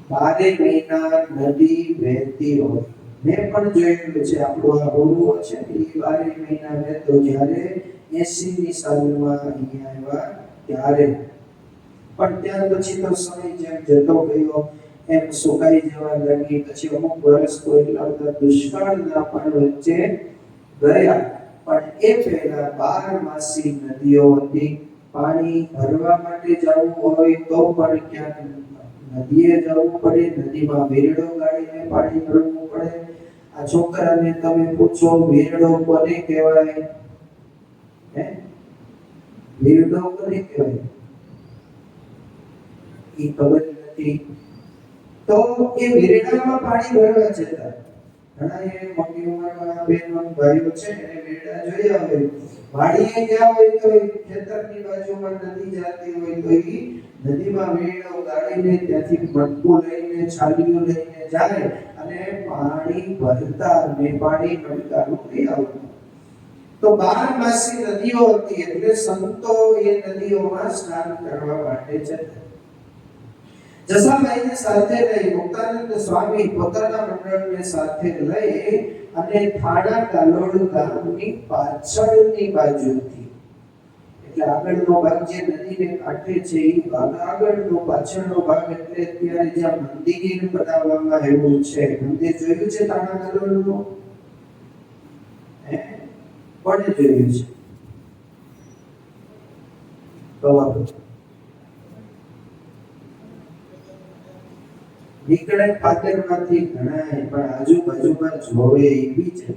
12 મહિના નદી વહેતી હોય. મેં પણ જોયેલું છે. આપણો આ ગુરુઓ છે એ 12 મહિના વહેતો. જ્યારે 80ની સાલમાં અહીંયા આવ્યા ત્યારે. પણ ત્યાર પછી તો સમય જેમ જતો ગયો એમ સુકાઈ જવા લાગી. પછી અમુક વર્ષ તો એટલા બધા દુષ્કાળના પણ વચ્ચે ગયા. પણ એ પહેલા 12 માસી નદીઓ હતી. પાણી ભરવા માટે જવું હોય તો પણ ક્યાંક નદીએ જવું પડે, નદીમાં વેરડો ગાળીને પાણી ભરવું પડે. આ છોકરાને તમે પૂછો વેરડો કોને કહેવાય? વેરડો કોને કહેવાય એ ખબર નથી. તો એ વેરડામાં પાણી ભરવા જતા. ઘણા એ મોટી ઉંમરના બહેનો ભાઈઓ છે એને વેરડા જોયા હોય. વાડીએ ગયા હોય તો ખેતરની બાજુમાં નદી જતી હોય તો એ નદીમાં વેરડો ગાળીને ત્યાંથી મટકું લઈને છાલીઓ લઈને જાય અને પાણી ભરતા અને પાણી મટકાનું લઈ આવતા. તો 12 માસી નદીઓ હતી એટલે સંતો એ નદીઓમાં સ્નાન કરવા માટે જતા. જસાબાઈને સાથે લઈ મુક્તાનંદ સ્વામી પોતાના મંડળને સાથે લઈ અને થાણા કાલોડ ગામની પાછળની બાજુથી, એટલે આગળનો ભાગ જે નદીને કાંઠે છે એ ભાગ આગળનો, પાછળનો ભાગ એટલે અત્યારે જ્યાં મંદિર બનાવવામાં આવ્યું છે, મંદિર જોયું છે થાણા કાલોડનું? કોને જોયું છે? બરાબર. નીકળે પાદરમાંથી ઘણાય પણ આજુબાજુમાં જોવે એવી છે.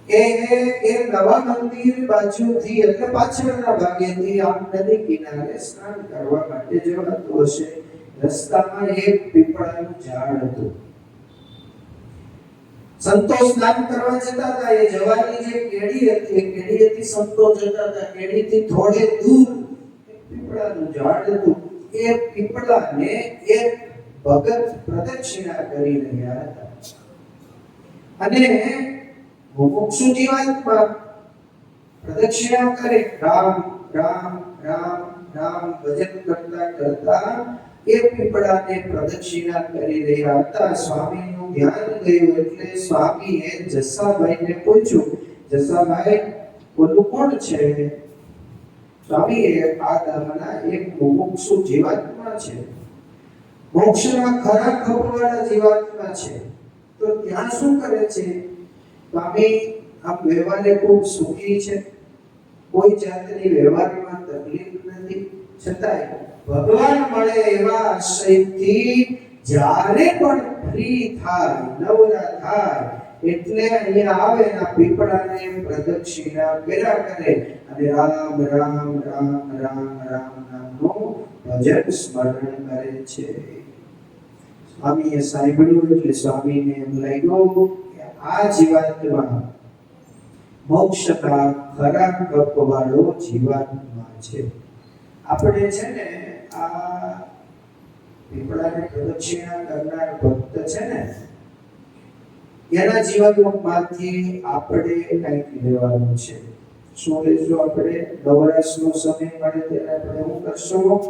એ નવા મંદિર બાજુથી એટલે પાછળના ભાગેથી આમ નદી કિનારે સ્નાન કરવા માટે જવાતું હશે. રસ્તામાં એક પીપળાનું ઝાડ હતું. સંતો સ્નાન કરવા જતા હતા. એ જવાની જે કેડી હતી, એ કેડીથી સંતો જતા હતા. કેડીથી થોડે દૂર એક પીપળાનું ઝાડ હતું. એ પીપળાને એક ભગત પ્રદક્ષિણા કરી રહ્યા હતા. અને મુમુક્ષુ જીવાત્મા પ્રદક્ષિણા કરે, રામ રામ રામ રામ ભજન કરતા કરતા એ પીપળાને પ્રદક્ષિણા કરી રહ્યા હતા. સ્વામીનું ધ્યાન ગયું એટલે સ્વામીએ જસાભાઈને પૂછ્યું, જસાભાઈ બોલું કોણ છે? સ્વામીએ આ ગામના એક મુમુક્ષુ જીવાત્મા છે, મોક્ષના ખરા ખપવાળા જીવાત્મા છે, તો ત્યાં શું કરે છે? સ્વામી આ વ્યવહારે ખૂબ સુખી છે, કોઈ જાતની વ્યવહારમાં તકલીફ નથી, છતાંય ભગવાન મળે એવા આશયથી જ્યારે પણ ફ્રી થાય, નવરા થાય એટલે અહીંયા આવે ને પીપળાને પ્રદક્ષિણા કર્યા કરે અને રામ રામ રામ રામ રામ નામનું ભજન સ્મરણ કરે છે. સ્વામીએ સાંભળ્યું એટલે સ્વામીને એમ લાગ્યું કે આ જીવાત્મા મોક્ષના ખરા કપવાળો જીવાત્મા છે. આપણે છે ને આ પીપળાને પ્રદક્ષિણા કરનાર ભક્ત છે ને, એના જીવનમાંથી આપણે કંઈક લેવાનું છે. શું લેશું આપણે? નવરાશનો સમય મળે ત્યારે આપણે શું કરશું?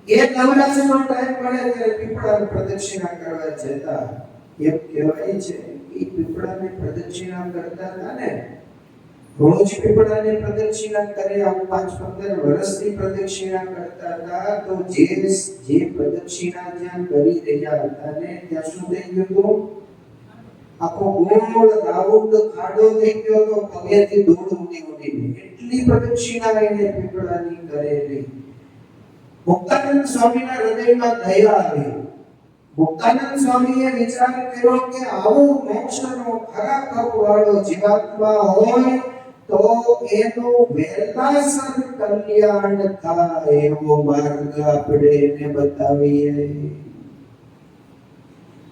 એ નવરાશનો ટાઈમ મળે ત્યારે પીપળાને પ્રદક્ષિણા કરવા જતા. એમ કહેવાય છે કે પીપળાને પ્રદક્ષિણા કરતા હતા ને, રોજ પીપળાને પ્રદક્ષિણા કરે, આમ 5-15 વર્ષથી પ્રદક્ષિણા કરતા હતા. તો જે પ્રદક્ષિણા જ્યાં કરી રહ્યા હતા ને ત્યાં શું થઈ ગયું હતું? આખો ગોળ રાઉન્ડ ખાડો થઈ ગયો તો પગેથી ધૂળ ઉડી ઉડીને એટલી પ્રદક્ષિણા એને પીપળાની કરેલી. મુક્તાનંદ સ્વામીના હૃદયમાં દયા આવી. મુક્તાનંદ સ્વામીએ વિચાર કર્યો કે આવો મોક્ષનો ખરા કપવાળો જીવાત્મા હોય તો એનું વહેલાસર કલ્યાણ થાય એવો માર્ગ આપણે એને બતાવીએ.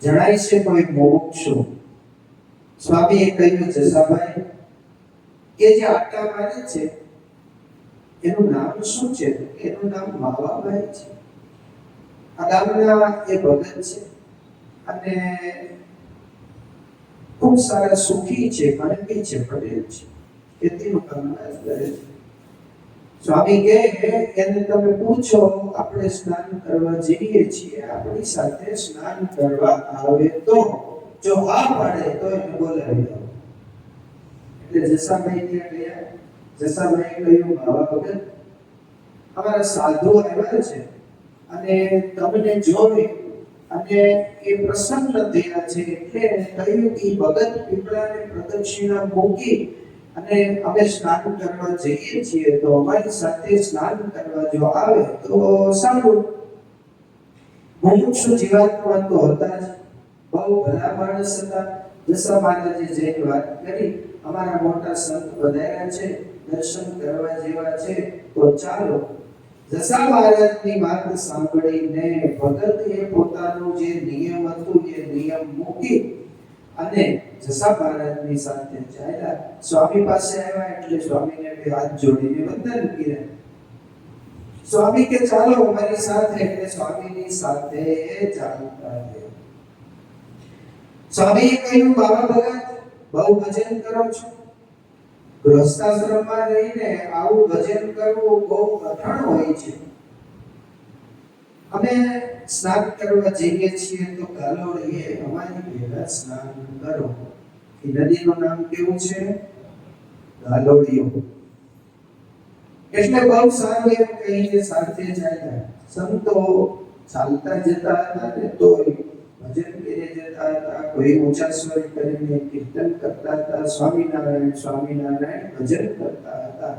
જણાય છે કોઈ મોક્ષો. સ્વામીએ કહ્યું, જસાભાઈ એ જે આટા મારે છે એનું નામ શું છે? એનું નામ માવાભાઈ છે. આ ગામના એ ભગત છે અને ખૂબ સારા સુખી છે, કણકી છે, પટેલ છે, ખેતીનું કામ કરે છે. સ્વામી કહે એને તમે પૂછો આપણે સ્નાન કરવા જઈએ છીએ, આપણી સાથે સ્નાન કરવા આવે તો, જો હા પાડે તો એને બોલાવી દો. એટલે જસાભાઈ ત્યાં ગયા. જસાભાઈએ કહ્યું, બાબા ભગત અમારા સાધુ આવ્યા છે અને તમને જોઈ અને એ પ્રસન્ન થયા છે એટલે કહ્યું કે ભગત પીપળાને પ્રદક્ષિણા મૂકી અને અમે સ્નાન કરવા જઈએ છીએ તો અમારી સાથે સ્નાન કરવા જો આવે તો સારું. મુમુક્ષુ જીવાત્મા તો હતા જ, બહુ ભલા માણસ હતા. જસા મહારાજે જે વાત કરી, અમારા મોટા સંત બધાયા છે, દર્શન કરવા જેવા છે, તો ચાલો. જસા મહારાજની વાત સાંભળીને ભગતે પોતાનું જે નિયમ હતું એ નિયમ મૂકી અને જસા મહારાજની સાથે ચાલ્યા. સ્વામી પાસે આવ્યા એટલે સ્વામીને બે હાથ જોડીને વંદન કર્યા. સ્વામી કે ચાલો અમારી સાથે, એટલે સ્વામીની સાથે ચાલતા થયા. સ્વામીએ કહ્યું, બાબા ભગત બહુ ભજન કરો છો, ગૃહસ્થાશ્રમમાં રહીને આવું ભજન કરવું બહુ કઠણ હોય છે. અમે સ્નાન કરવા જઈએ છીએ તો ગાલોડીએ અમારી ભેગા સ્નાન કરો. એ નદીનું નામ કેવું છે? ગાલોડીઓ. એટલે બહુ સારું એમ કહીને સાથે ચાલ્યા. સંતો ચાલતા જતા હતા ને તો ભજન કરી જતા હતા, કોઈ ઊંચા સ્વરે કરીને કીર્તન કરતા હતા, સ્વામિનારાયણ સ્વામિનારાયણ ભજન કરતા હતા.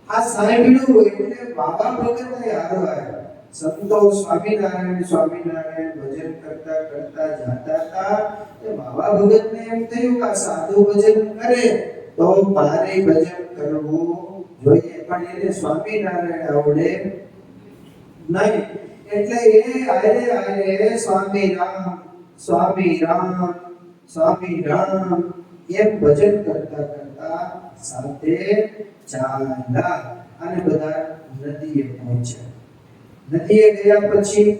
આ સાંભળ્યું એટલે બાબા ભગતને હારો આવ્યો. સંતો સ્વામિનારાયણ સ્વામિનારાયણ ભજન કરતા કરતા જતા હતા. તો બાબા ભગતને એમ થયું કે આ સાધુ ભજન કરે તો મારે ભજન કરવું જોઈએ, પણ એને સ્વામિનારાયણ આવડે નહીં. એટલે એ આરે આરે સ્વામી રામ સ્વામી રામ સ્વામી રામ એમ ભજન કરતા કરતા સાથે ચાલ્યા અને બધા નદીએ પહોંચ્યા. નદીએ ગયા પછી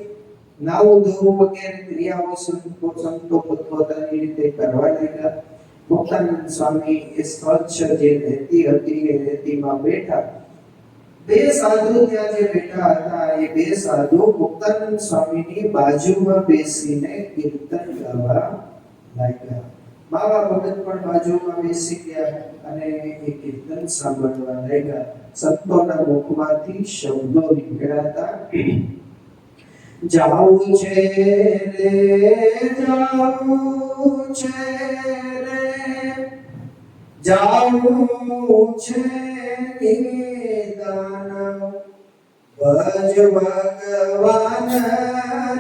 નાવું ધોવું વગેરે ક્રિયાઓ સંતો પોતપોતાની રીતે કરવા લાગ્યા. મુક્તાનંદ સ્વામી એ સ્વચ્છ જે રેતી હતી એ રેતીમાં બેઠા. બે સાધુ ત્યાં જે બેઠા હતા એ બે સાધુ મુક્તાનંદ સ્વામીની બાજુમાં બેસીને કીર્તન ગાવા લાગ્યા. બાબા ભગત પણ બાજુમાં બેસી ગયા અને એ કીર્તન સાંભળવા લાગ્યા. સંતોના મુખમાંથી શબ્દો નીકળ્યા. જાવું છે રે જાવું છે રે જાવું છે નિદાન ભજ ભગવાન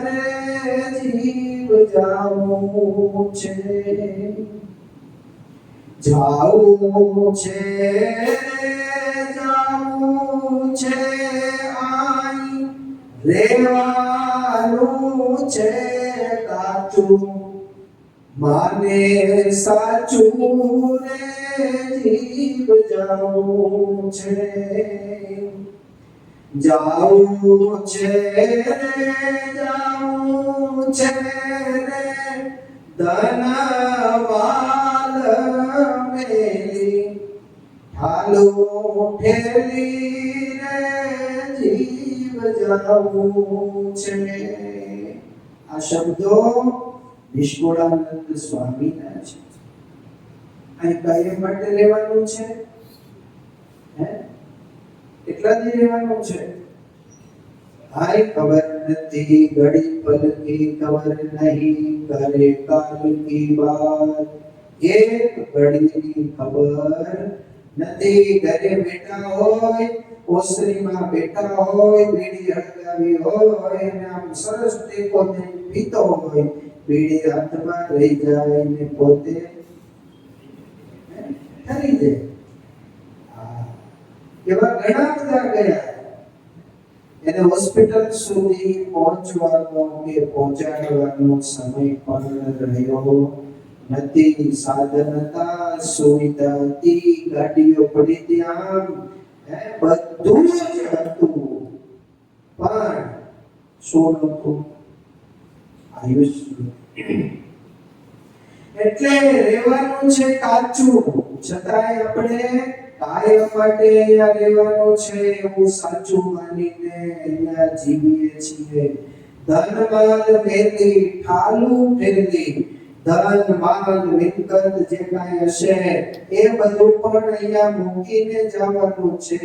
રે જીવ જાવું છે જાવું છે રે જાવું છે આઈ રેવાનું છે કાચું માને સાચું રે જીવ જાવું છે જાવું છે રે જાવું છે રે ધનવાલ મેલી ઠાલો ઠેલી રે જીવ જાવું છે. આ શબ્દો નિષ્કુળાનંદ સ્વામીના છે. અહીં કાયમ માટે રહેવાનું છે, એટલા જ રહેવાનું છે. હાય ખબર નથી ઘડી પલ કી ખબર નહીં કરે કાલ કી બાત એક ઘડીની ખબર નથી. ઘરે બેઠા હોય, ઓસરીમાં બેઠા હોય, બીડી હળગાવી હોય અને આમ સરસ ટેકો દઈને પીતો હોય, બીડી હાથમાં રહી જાય ને પોતે ઠરી જાય. એવા ઘણા બધા ગયા. એને હોસ્પિટલ સુધી પહોંચવાનો કે પહોંચાડવાનો સમય પણ રહ્યો નથી. સાધન હતા, સુવિધા હતી, ગાડીઓ પડી ત્યાં, બધું જ હતું, પણ શું નતું? આયુષ્ય. એટલે રહેવાનું છે કાચું, છતાંય આપણે કાયમ માટે અહીંયા રહેવાનું છે એવું સાચું માનીને અહીંયા જીવીએ છીએ. ધન માલ મેલી ઠાલું ઠેલી, ધન માલ મિલકત જે કાંઈ હશે એ બધું પણ અહીંયા મૂકીને જવાનું છે.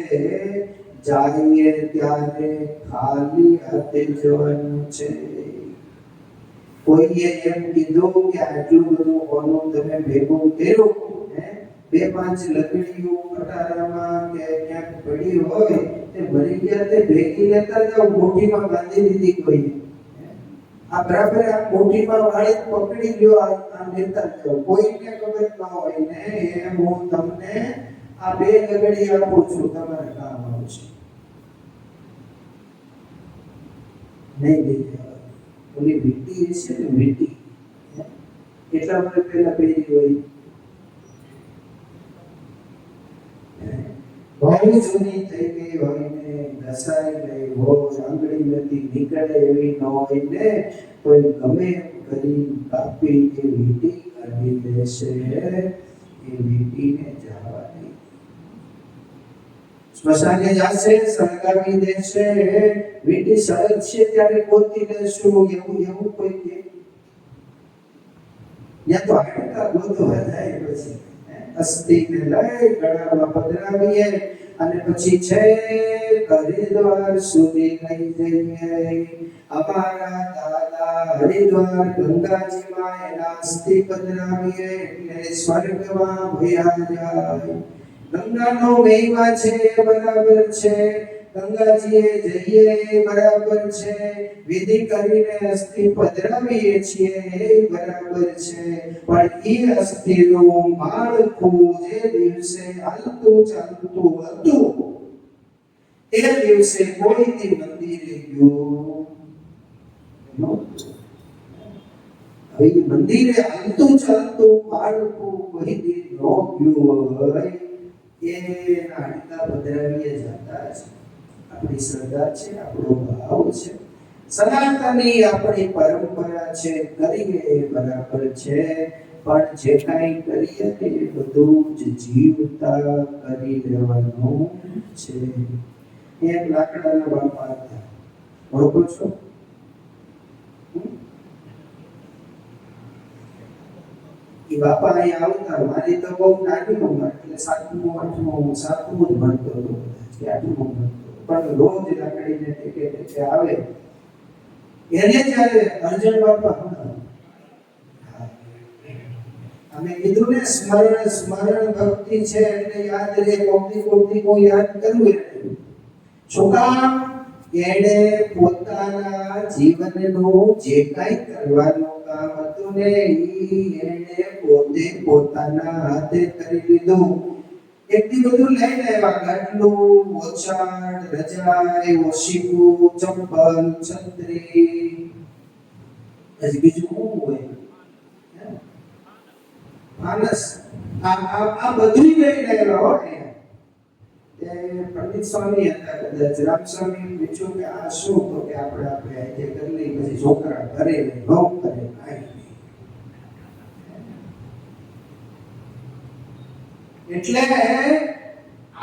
જઈએ ત્યારે ખાલી હાથે જવાનું છે. કોઈએ એમ કીધું કે આટલું બધું હોનું તમે ભેગું કર્યું, 2-5 લકડીઓ કટારામાં કે ક્યાંક પડી હોય તે મરી ગયા તે ભેગી લેતા જાવ, મુઠ્ઠીમાં બાંધી દીધી કોઈ. આ બરાબર આ મુઠ્ઠીમાં વાળી પકડી લ્યો, આ લેતા જાવ, કોઈને ખબર ન હોય ને એમ હું તમને આ 2 લકડી આપું છું, તમારે કામ આવશે. નહીં દીધી ઓલી વીટી છે ને, વીટી કેટલા વર્ષ પહેલા પહેરી હોય, બહુ બહુ જૂની થઈ ગઈ હોય ને ઘસાઈ ગઈ હોય, આંગળી નથી નીકળે એવી ન હોય ને, કોઈ ગમે કરી કાપી કે વીંટી કાઢી દેશે, એ વીંટીને જવા નહીં. સ્મશાને જાશે, સળગાવી દેશે, વીંટી સળગશે ત્યારે ગોતી લેશું, એવું કોઈ કે ત્યાં તો હાડકા ગોતવા જાય. પછી અસ્થિને લઈ ગળામાં પધરાવીએ અને પછી છે હરિદ્વાર સુધી લઈ જઈએ. અમારા દાદા હરિદ્વાર ગંગાજીમાં એના અસ્થિ પધરાવીએ એટલે સ્વર્ગમાં ભયા જાય. ગંગાનો મહિમા છે બરાબર છે, ગંગાજીએ જઈએ બરાબર છે, વિધિ કરીને અસ્થિ પધરાવીએ છીએ એ બરાબર છે, પણ એ અસ્થિનું માળખું જે દિવસે હાલતું ચાલતું હતું એ દિવસે કોઈથી મંદિરે ગયો નહોતું. હવે મંદિરે હાલતું ચાલતું માળખું કોઈ દી ન ગયું હોય એ હાડકા પધરાવીએ જતા છે. આપણી શ્રદ્ધા છે, આપણો ભાવ છે, સનાતની આપણી પરંપરા છે, કરીએ બરાબર છે, પણ જે કાંઈ કરીએ તે બધું જ જીવતા કરી લેવાનું છે. એક લાકડાના બાપા હતા, ઓળખો છો? એ બાપા અહીંયા આવતા, મારી તો બહુ નાની ઉંમર, એટલે સાતમું જ ભણતો હતો, કે આઠમું ભણતો, પણ રોજ લાકડીને ટેકે આવે. એને જ્યારે અર્જુન બાપા અમે કીધું ને સ્મરણ ભક્તિ છે એટલે યાદ રહે, કોકથી કોઈ યાદ કરવું. શું કામ? એને પોતાના જીવનનું જે કાંઈ કરવાનું કામ હતું ને એને પોતે પોતાના હાથે કરી લીધું. એટલી બધું લઈને આવ્યા, ગાટલું, ઓછાડ, રજાઈ, ઓશીકું, ચંપલ, છત્રી, હજી બીજું શું હોય? માનસ. આ બધું લઈને આવ્યા હોય. પંડિત સ્વામી હતા કદાચ, રામસ્વામી પૂછ્યું કે આ શું? તો કે આપણે આજે કરી લઈ, પછી છોકરા કરે ને ન કરે કાંઈ. એટલે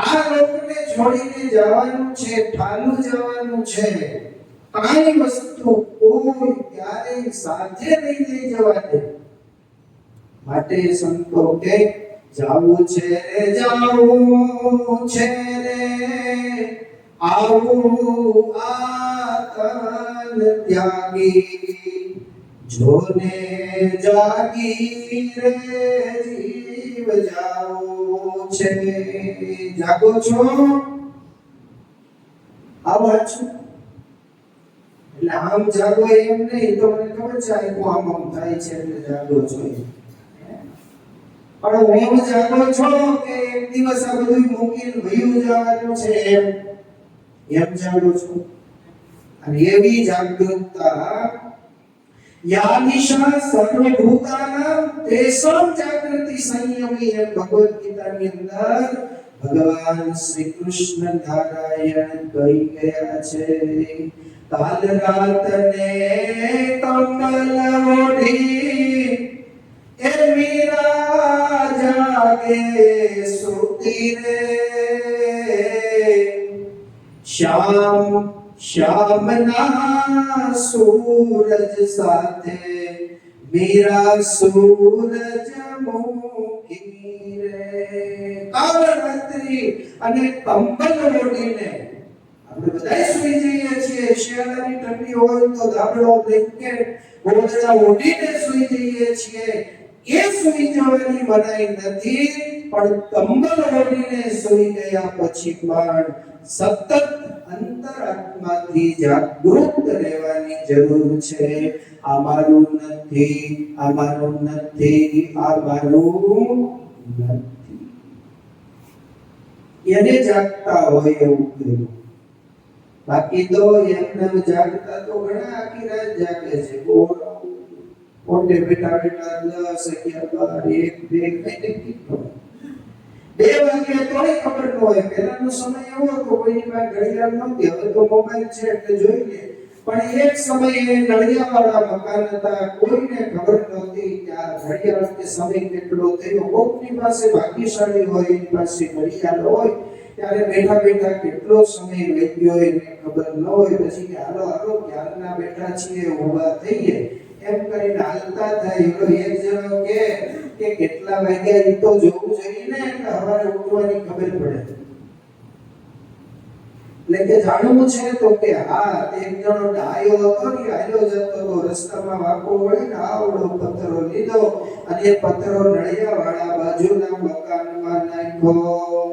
આ લોકને છોડીને જવાનું છે, ઠાલું જવાનું છે. કાંઈ વસ્તુ કોઈ ક્યારેય સાથે નહીં લઈ જવા દે. માટે સંતો કે જાવું છે રે, જાવું છે રે, આવું આ તન ત્યાગી, જોને જાગી રે જીવ જાવું છે. જાગો છો? આવો છો એટલે આમ જાગો એમ નહીં, તો મને ખબર છે આમ થાય છે એટલે જાગો છો. પણ હું જાગો છો કે એક દિવસ આ બધું મૂકીને વયું જવાનું છે એમ જાગો છો. અને એવી જાગૃતતા યા નિશા સર્વભૂતાનાં તેષાં જાગૃતિ સંયમી એમ ભગવદ ગીતાની અંદર ભગવાન શ્રી કૃષ્ણ નારાયણ કહી ગયા છે. કાલ રાતને કમલ ઓઢી એ મીરા જાગે સુતી રે, શ્યામના સૂરજ સાથે મીરા સૂરજ મુખી રે. કાલ રાત્રિ અને કંબલ ઓઢીને આપણે બધા સુઈ જઈએ છીએ. શિયાળાની ઠંડી હોય તો ધાબળો, બ્લેન્કેટ, ગોદડા ઓઢીને સુઈ જઈએ છીએ. એ સુઈ જવાની મનાઈ નથી, પણ કંબલ ઓઢીને સુઈ ગયા પછી પણ સતત અંતરાત્માથી જાગૃત રહેવાની જરૂર છે. આ મારું નથી, આ મારું નથી, આ મારું નથી. એને જાગતા હોય એવું કહ્યું. બાકી તો એમને જાગતા તો ઘણા આખી રાત જાગે છે. પોતે બેઠા 10, 11, 12, 1, 2 કઈ નક્કી કરો. 2 વાગે તોય ખબર ન હોય. પહેલાનો સમય એવો હતો, કોઈની પાસે ઘડિયાળ નહોતી, હવે તો મોબાઈલ છે એટલે જોઈ લે. પણ એક સમયે નળિયાવાળા મકાન હતા, કોઈને ખબર નહોતી કે આ ઘડિયાળ કે સમય કેટલો થયો. કોકની પાસે ભાગ્યશાળી હોય, એની પાસે ઘડિયાળ હોય, ત્યારે બેઠા બેઠા કેટલો સમય વહી ગયો એને ખબર ન હોય. પછી કે હાલો હાલો ક્યારના બેઠા છીએ, ઊભા થઈએ એમ કરીને હાલતા થાય. એનો એક જણો કે કેટલા વાગ્યા એ તો જોવું જોઈએ ને, એટલે સવારે ઉઠવાની ખબર પડે. એટલે કે જાણવું છે તો કે હા, એક જણો ડાયો હતો ને, આયલો જતો તો રસ્તામાં વાકો વળીને આવડો પથ્થરો લીધો અને એ પથ્થરો નળિયાવાળા બાજુના મકાનમાં નાખ્યો.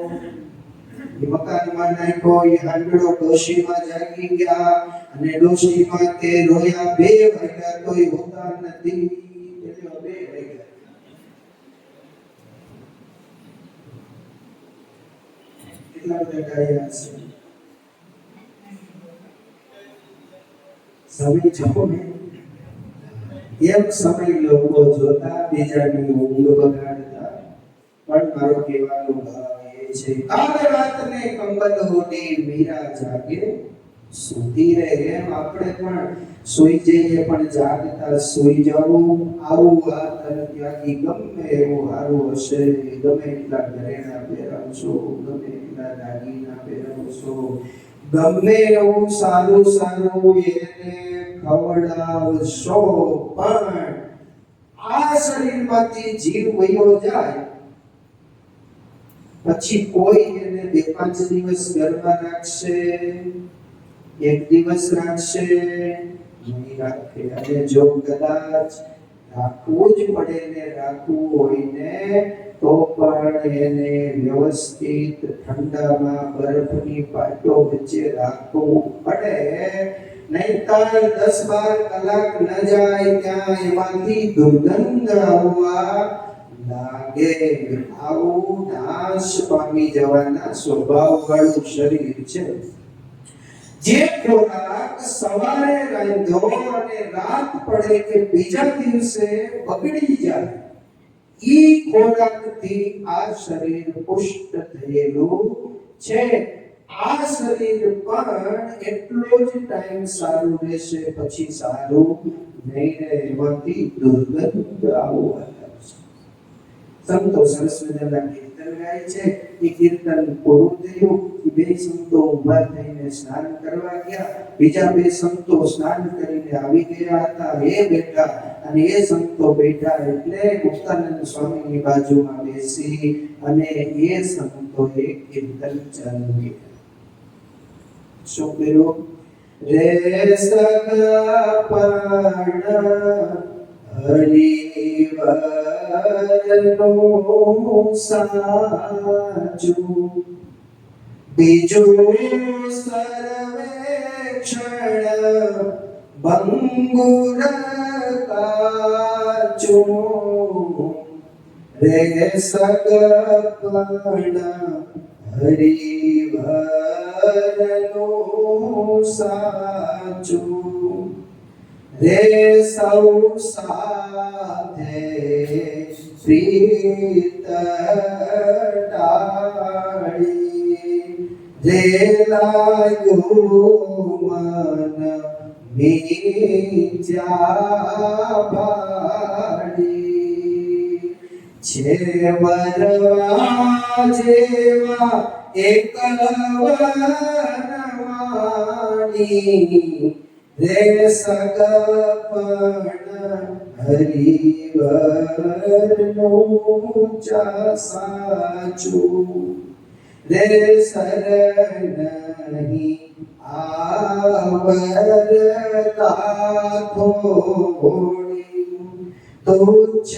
એ મકાનમાં નાખ્યો. એ હાંડળો ડોશીમાં જાગી ગયા અને ડોશીમાં તે રોયા. 2 વાગ્યા તોય હોતા નથી. એટલે 2 વાગ્યા. કેટલા બધા ડાયા છે. સમય જપો ને એમ સમય લોકો જોતા બીજાની ઊંઘ બગાડતા. પણ મારો કહેવાનો ભાવ એ છે, કાલ રાતને કંબલ ઓઢી મીરા જાગે સૂતી રહે. એમ આપણે પણ સૂઈ જઈએ પણ જાગતા સૂઈ જવું. આવું આ તન ત્યાગી ગમે એવું સારું હશે, ગમે એટલા ઘરેણા પહેરાવશો, ગમે એટલા દાગીના પહેરાવશો, ગમે એવું સારું સારું એને ખવડાવશો, પણ આ શરીરમાંથી જીવ વયો જાય પછી કોઈ એને 2-5 દિવસ ઘરમાં રાખશે, 1 દિવસ રાખશે, નહીં રાખે. અને જો કદાચ રાખવું જ પડે ને રાખવું હોય ને તો પણ એને વ્યવસ્થિત ઠંડામાં બરફની પાટો વચ્ચે રાખવું પડે. નહીંતર 10-12 કલાક ન જાય ત્યાં એમાંથી દુર્ગંધ આવવા લાગે. આવું નાશ પામી જવાના સ્વભાવવાળું શરીર છે. જે ખોરાક સવારે રાંધ્યો અને રાત પડે કે બીજા દિવસે બગડી જાય, ઈ ખોરાકથી આ શરીર પુષ્ટ થયેલું છે. આ શરીર પણ એટલો જ ટાઈમ સારું રહેશે, પછી સારું નહીં રહે. એમાંથી દુર્ગંધ આવવા લાગશે. સંતો સરસ મજાના કીર્તન ગાય છે. એ કીર્તન પૂરું થયું. 2 સંતો ઊભા થઈને સ્નાન કરવા ગયા. બીજા 2 સંતો સ્નાન કરીને આવી ગયા હતા. એ બેઠા અને એ સંતો બેઠા એટલે મુક્તાનંદ સ્વામીની બાજુમાં બેસી અને એ સંતોએ કીર્તન ચાલુ કર્યું. શું કર્યું? રે સગપણ હરિવરનું સાચું, બીજું સર્વેક્ષણ ભંગુર કાચું. રે સગપણ હરિવરનું સાચું. રે સૌ સાથે પ્રીત ટાળી, રે લાગ્યું મન મીચ્યા ભાડી. છે વરવા જેવા એક વનવાણી, રે સગપણ હરિવરનું સાચું. રે શરણ નહીં આવરતા થોડી, તુચ્છ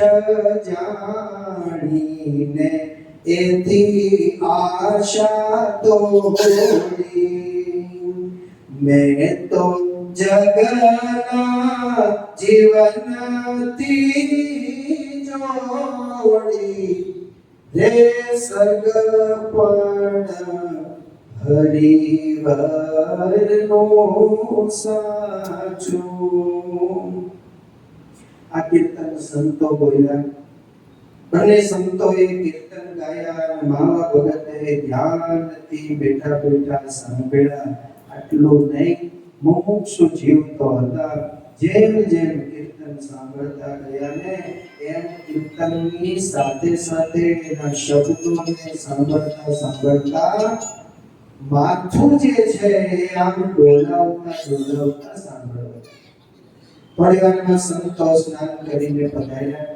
જાણીને એથી આશા તોડી. મેં તો જગના જીવનથી જોડી, રે સગપણ હરિવરનું સાચું. આ કીર્તન સંતો બોલ્યા. બંને સંતોએ કીર્તન ગાયા અને માવા ભગતે ધ્યાનથી બેઠા બેઠા સાંભળ્યા. આટલું નહીં, મુમુક્ષુ જીવ તો હતા. જેમ જેમ કીર્તન સાંભળતા ગયા ને એમ કીર્તનની સાથે સાથે એના શબ્દોને સાંભળતા સાંભળતા માથું જે છે એ આમ ડોલાવતા ડોલાવતા સાંભળવા. થોડી વારમાં સંતો સ્નાન કરીને પધાર્યા.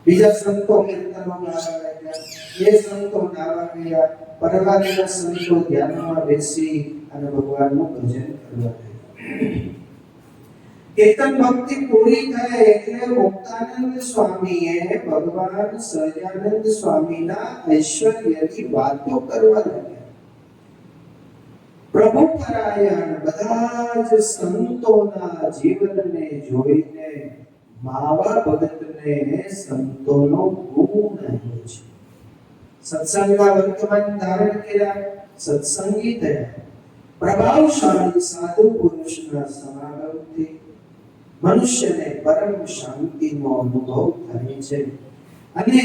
બીજા સંતો કીર્તનો ગાવા લાગ્યા. એ સંતો નાવા ગયા. પરવારીના સંતો ધ્યાનમાં બેસી અને ભગવાનનું ભજન કરવા લાગ્યા. કીર્તન ભક્તિ પૂરી થાય એટલે મુક્તાનંદ સ્વામીએ ભગવાન સહજાનંદ સ્વામીના ઐશ્વર્યની વાતો કરવા લાગ્યા. પ્રભુ પરાયણ બધા જ સંતોના જીવનને જોઈને માવા ભગતને સંતોનો ગુણ આવ્યો છે. સત્સંગમાં વર્તમાન ધારણ કર્યા, સત્સંગી થયા. પ્રભાવશાળી સાધુ પુરુષના સમાગમથી મનુષ્યને પરમ શાંતિનો અનુભવ થાય છે. અને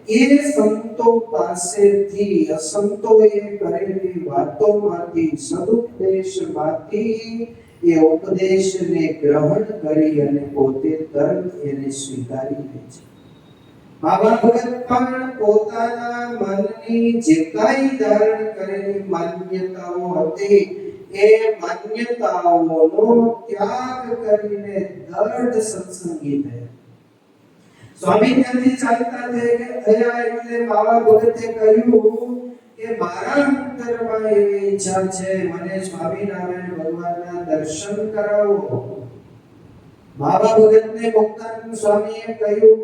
એ સંતો પાસેથી અસંતોએ કરેલી વાતોમાંથી સદુપદેશમાંથી એ ઉપદેશને ગ્રહણ કરી અને પોતે તરત એને સ્વીકારી લે છે. બાબા ભગત પણ પોતાના મનની જે કાંઈ ધારણ કરેલી માન્યતાઓ હતી એ માન્યતાઓનો ત્યાગ કરીને દૃઢ સત્સંગી થયા. સ્વામી ત્યાંથી ચાલતા થયા એટલે બાબા ભગતે કહ્યું કે મારા અંતરમાં એવી ઈચ્છા છે, મને સ્વામિનારાયણ ભગવાનના દર્શન કરાવો. બાબા ભગતને મુક્તાનંદ સ્વામીએ કહ્યું,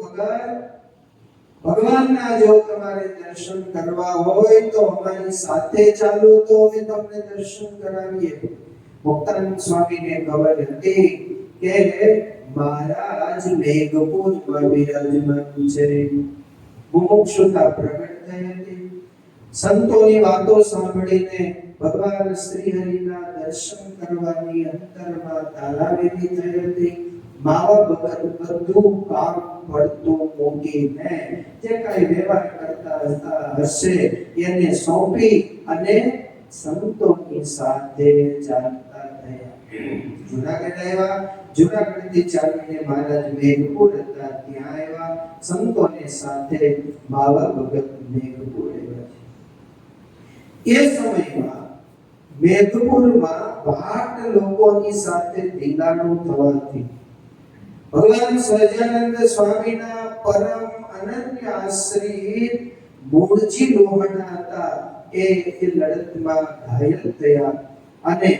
ભગવાનના જો તમારે દર્શન કરવા હોય તો અમારી સાથે ચાલો તો અમે તમને દર્શન કરાવીએ. મુક્તાનંદ સ્વામીને ખબર હતી કે મહારાજ મેઘપુરમાં બિરાજમાન છે. મુમુક્ષુતા પ્રગટ થઈ હતી. સંતોની વાતો સાંભળીને ભગવાન શ્રી હરિના દર્શન કરવાની અંતરમાં તાલાવેલી થઈ હતી. માવા ભગત બધું કામ પડતું મૂકીને જે કાંઈ વ્યવહાર કરતા હતા હશે એને સોંપી અને સંતોની સાથે ચાલતા થયા. જુનાગઢ આવ્યા. જુનાગઢથી ચાલીને મહારાજ મેઘપુર હતા ત્યાં આવ્યા. સંતોને સાથે માવા ભગત મેઘપુર આવ્યા. એ સમયમાં મેઘપુરમાં ભાટ લોકોની સાથે ધીંગાણું થવાથી ભગવાન સહજાનંદ સ્વામીના પરમ અનન્ય આશ્રિત મૂળજી લોહણા હતા. એ લડતમાં ઘાયલ થયા અને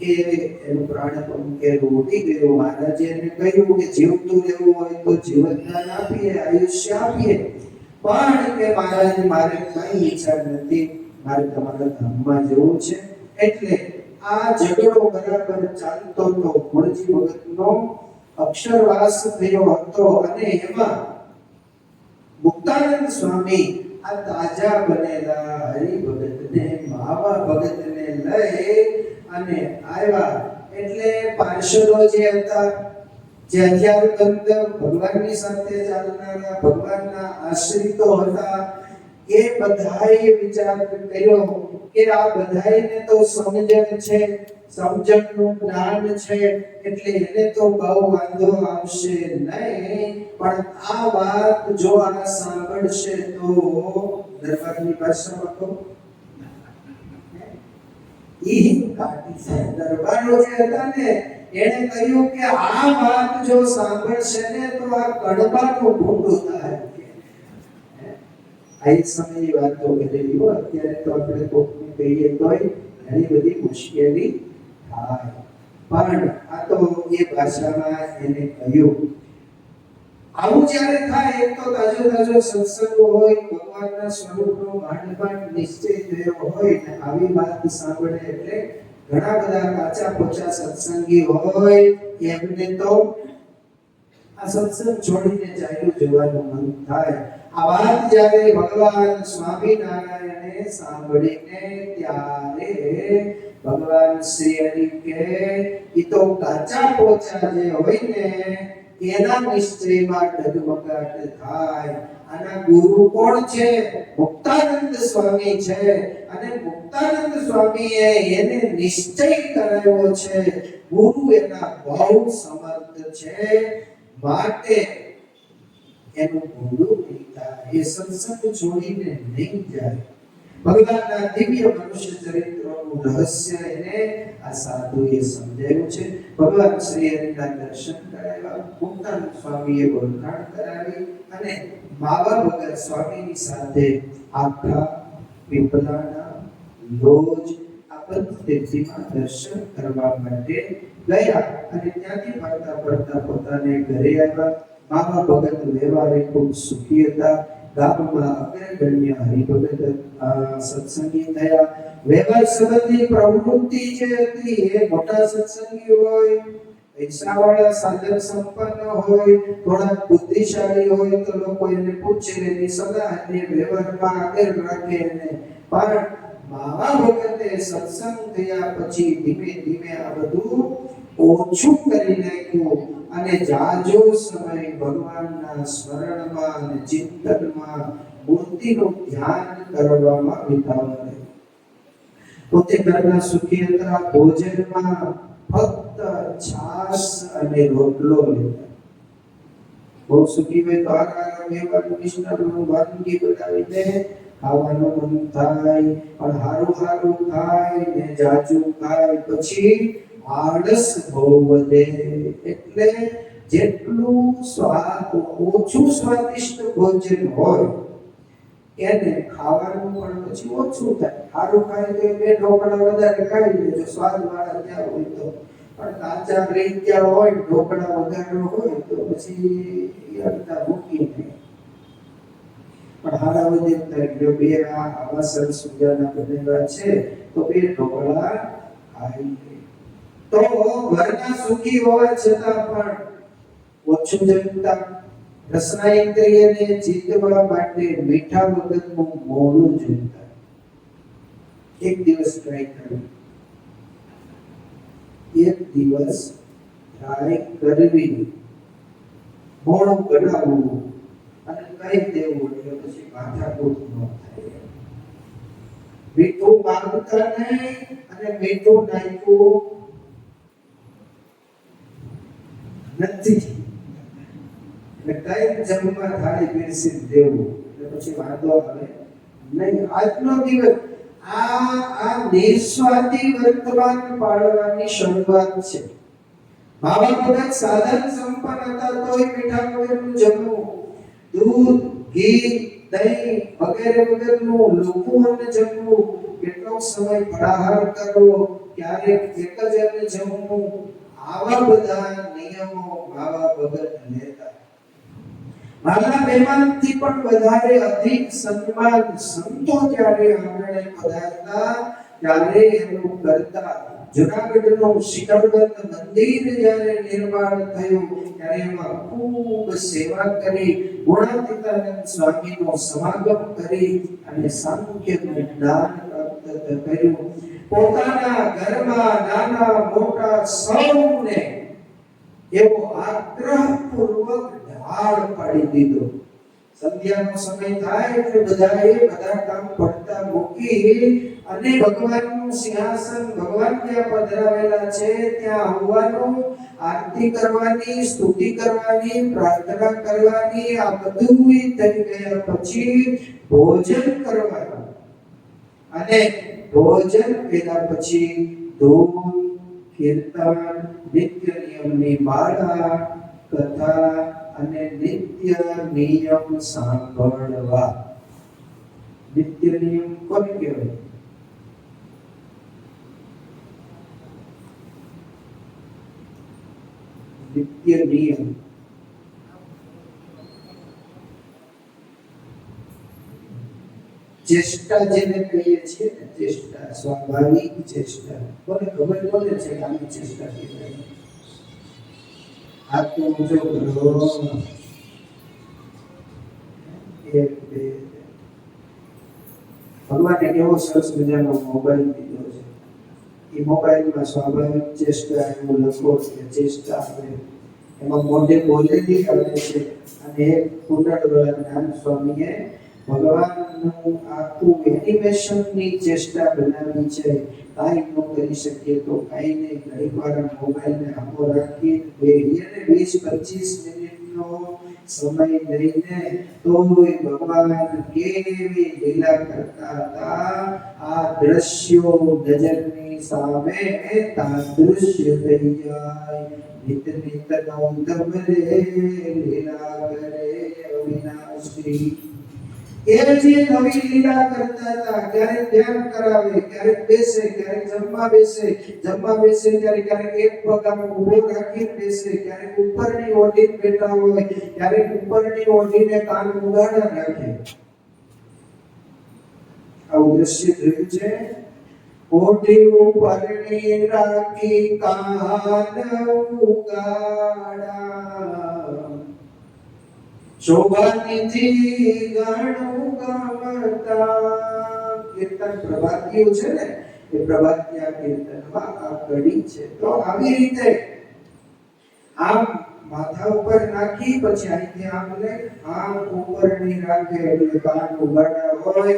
એનું પ્રાણ પંકે ઉડી ગયો. મહારાજે એને કહ્યું કે જીવતું રહેવું હોય તો જીવનદાન આપીએ, આયુષ્ય આપીએ, પણ કે મહારાજ મારે કઈ ઈચ્છા નથી, મારે તમારા ધામમાં જવું છે. એટલે આ ઝઘડો બરાબર ચાલતો તો મૂળજી ભગતનો અક્ષરવાસ થયો હતો અને એમાં મુક્તાનંદ સ્વામી આ તાજા બનેલા હરિભગતને માવા ભગતને લઈ અને આવ્યા. એટલે પાર્ષદો જે હતા, જે અધ્યાત્મબંધ ભગવાનની સાથે ચાલનારા ભગવાનના આશ્રિતો હતા, એ બધાએ વિચાર કર્યો કે આ બધાને તો સમજણ છે, સમજણનું જ્ઞાન છે, એટલે એને તો બહુ વાંધો આવશે નહીં, પણ આ વાત જો આ સાંભળશે તો દરબારની ભાષામાં કહો ઈ કાટી સાહેબ દરબારો જે હતા ને એને કહ્યું કે આ વાત જો સાંભળશે ને તો આ કડબાનું ભૂંડું થાય. આ એક સમયની વાતો કરેલી હોય. અત્યારે તો આપણે કોકને કહીએ તોય ઘણી બધી મુશ્કેલી થાય, પણ આ તો એ ભાષામાં એને કહ્યું. આવું જ્યારે થાય એક તો તાજો તાજો સત્સંગ હોય, ભગવાનના સ્વરૂપનો માંડમાંડ નિશ્ચય થયો હોય ને આવી વાત સાંભળે એટલે ઘણા બધા કાચા પોચા સત્સંગી હોય એમને તો આ સત્સંગ છોડીને ચાલ્યું જવાનું મન થાય. આ વાત જ્યારે ભગવાન સ્વામિનારાયણે સાંભળીને ત્યારે ભગવાન શ્રી હરિ કે ઈ તો કાચા પોચા જે હોય ને એના નિશ્ચયમાં ડગમગાટ થાય. આના ગુરુ કોણ છે? મુક્તાનંદ સ્વામી છે. અને મુક્તાનંદ સ્વામીએ એને નિશ્ચય કરાવ્યો છે. ગુરુ એના બહુ સમર્થ છે, માટે એનું ગુરુ પિતા એ સત્સંગ છોડીને નહીં જાય. ભગવાનના દિવ્ય મનુષ્ય ચરિત્રનું રહસ્ય એને આ સાધુએ સમજાવ્યું છે. ભગવાન શ્રી હરિના દર્શન કરાવ્યા, મુક્તાનંદ સ્વામીએ ઓળખાણ કરાવી અને બાબા ભગત સ્વામીની સાથે આખા પીપલાના લોજ આ પંચતીર્થમાં દર્શન કરવા માટે ગયા અને ત્યાંથી ફરતા ફરતા પોતાને ઘરે આવ્યા. બાબા ભગત વ્યવહારે ખૂબ સુખી હતા. ગામમાં અગ્રગણ્ય હરિભગત સત્સંગી થયા. વ્યવહાર સંબંધી પ્રવૃત્તિ જે હતી એ મોટા સત્સંગી હોય, પૈસાવાળા, સાધન સંપન્ન હોય, થોડા બુદ્ધિશાળી હોય તો લોકો એને પૂછે, એની સલાહ અને વ્યવહારમાં આગળ રાખે. પણ બાબા ભગતે સત્સંગ થયા પછી ધીમે ધીમે આ બધું ઓછું કરી નાખ્યું અને જાજો સમય ભગવાનના સ્મરણમાં અને ચિંતનમાં, મૂર્તિનું ધ્યાન કરવામાં વિતાવ્યો. પોતે ઘરના સુખી હતા. ભોજનમાં ફક્ત છાશ અને રોટલો લેતા. બહુ સુખી હોય તો આરામ વ્યવહારનું મિશ્રણનું વાનગી બનાવીને ખાવાનું મન થાય, પણ હારું હારું ખાય ને જાજુ ખાય પછી આળસ બહુ વધે. એટલે જેટલું ઓછું સ્વાદિષ્ટ ભોજન હોય એને ખાવાનું પણ પછી ઓછું થાય. સારું ખાય તો બે ઢોકળા વધારે ખાઈ લેજો, સ્વાદ વાળા ત્યાં હોય તો. પણ કાચા રહી ગયા હોય, ઢોકળા વગર હોય તો પછી અડધા મૂકી દે. પણ હારા વધે તો બે આવા સરસ મજાના બનેલા છે તો બે ઢોકળા ખાઈ લે. તો ઘરના સુખી હોવા છતાં પણ ઓછું જમતા. રસના ઇન્દ્રિયને જીતવા માટે મીઠા વગરનું મોડું જમતા. એક દિવસ ટ્રાય કરવી, મોડું બનાવવું અને કઈ દેવું એટલે પછી માથાકૂટ ન થાય. મીઠું માંગતા નહીં અને મીઠું નાખ્યું નથી એટલે કઈ જમવા થાળી પીરસી દેવું એટલે પછી વાંધો આવે નહીં. આજનો દિવસ આ નિસ્વાર્થી વર્તમાન પાળવાની શરૂઆત છે. બાબા ભગત સાધન સંપન્ન હતા તોય મીઠા વગરનું જમવું, દૂધ, ઘી, દહીં વગેરે વગરનું લૂકું અન્ન જમવું, કેટલો સમય ફળાહાર કરવો, ક્યારેક એક જ અન્ન જમવું, આવા બધા નિયમો બાબા ભગત લેતા. મારા મહેમાનથી પણ વધારે અધિક સન્માન સંતો જ્યારે આંગણે પધારતા ત્યારે એનું કરતા. જુનાગઢનું શિખરબંધ મંદિર જ્યારે નિર્માણ થયું ત્યારે એમાં ખૂબ સેવા કરી, ગુણાતીતાનંદ સ્વામીનો સમાગમ કરી અને સાંખ્યનું જ્ઞાન પ્રાપ્ત કર્યું. પોતાના ઘરમાં નાના મોટા સૌને એવો આગ્રહપૂર્વક ઢાળ પાડી દીધો. સંધ્યાનો સમય થાય એટલે બધા કામ પડતા મૂકી અને ભગવાનનું સિંહાસન, ભગવાન ત્યાં પધરાવેલા છે ત્યાં આવવાનું, આરતી કરવાની, સ્તુતિ કરવાની, પ્રાર્થના કરવાની, આ બધું થઈ ગયા પછી ભોજન કરવાનું. અને ભોજન કર્યા પછી ધૂન, કીર્તન, નિત્ય નિયમની માળા, કથા અને નિત્ય નિયમ સાંભળવા. નિત્ય નિયમ કોને કહેવાય? નિત્ય નિયમ ચેષ્ટા જેને કહીએ છીએ ને, ચેષ્ટા, સ્વાભાવિક ચેષ્ટા. કોને ખબર કોને છે કે આની ચેષ્ટા કહેવાય? હાથ ઊંચો કરો. એક, બે. ભગવાને કેવો સરસ મજાનો મોબાઈલ દીધો છે. એ મોબાઈલમાં સ્વાભાવિક ચેષ્ટા એવું લખો કે ચેષ્ટા આવે. એમાં મોઢે બોલેલી આવે છે. અને એક કુંડળવાળા જ્ઞાન સ્વામીએ ભગવાનનું આખું એનિમેશનની ચેષ્ટા બનાવી છે. કાંઈ ન કરી શકીએ તો કાંઈ નહીં, ઘણી વાર મોબાઈલને આંખો રાખી 20-25 મિનિટનો સમય લઈને તોય ભગવાન કેવી લીલા કરતા હતા. આ દ્રશ્યો નજરની સામે તાદૃશ્ય થઈ જાય. નિત નિત નૌતમ રે લીલા કરે અવિનાશી. એ જે નવી લીલા કરતા હતા, ક્યારેક ધ્યાન કરાવે, ક્યારેક બેસે, ક્યારેક જમવા બેસે ક્યારેક એક પગ આમ ઊભો રાખીને બેસે, ક્યારેક ઉપરની ઓઢીને બેઠા હોય, ક્યારેક ઉપરની ઓઢીને કાન ઉગાડા રાખે. આવું દ્રશ્ય જોયું છે. ઓઢી ઉપરની રાખી કાન ઉગાડા, શોભાનિધિ ગણું ગમતા. કીર્તન પ્રભાતિયું છે ને, એ પ્રભાતિયા કીર્તનમાં આ કડી છે. તો આવી રીતે આમ માથા ઉપર નાખી પછી અહીંથી આમ લે, આમ ઉપરની રાખે એટલે કાન ઉગાડા હોય,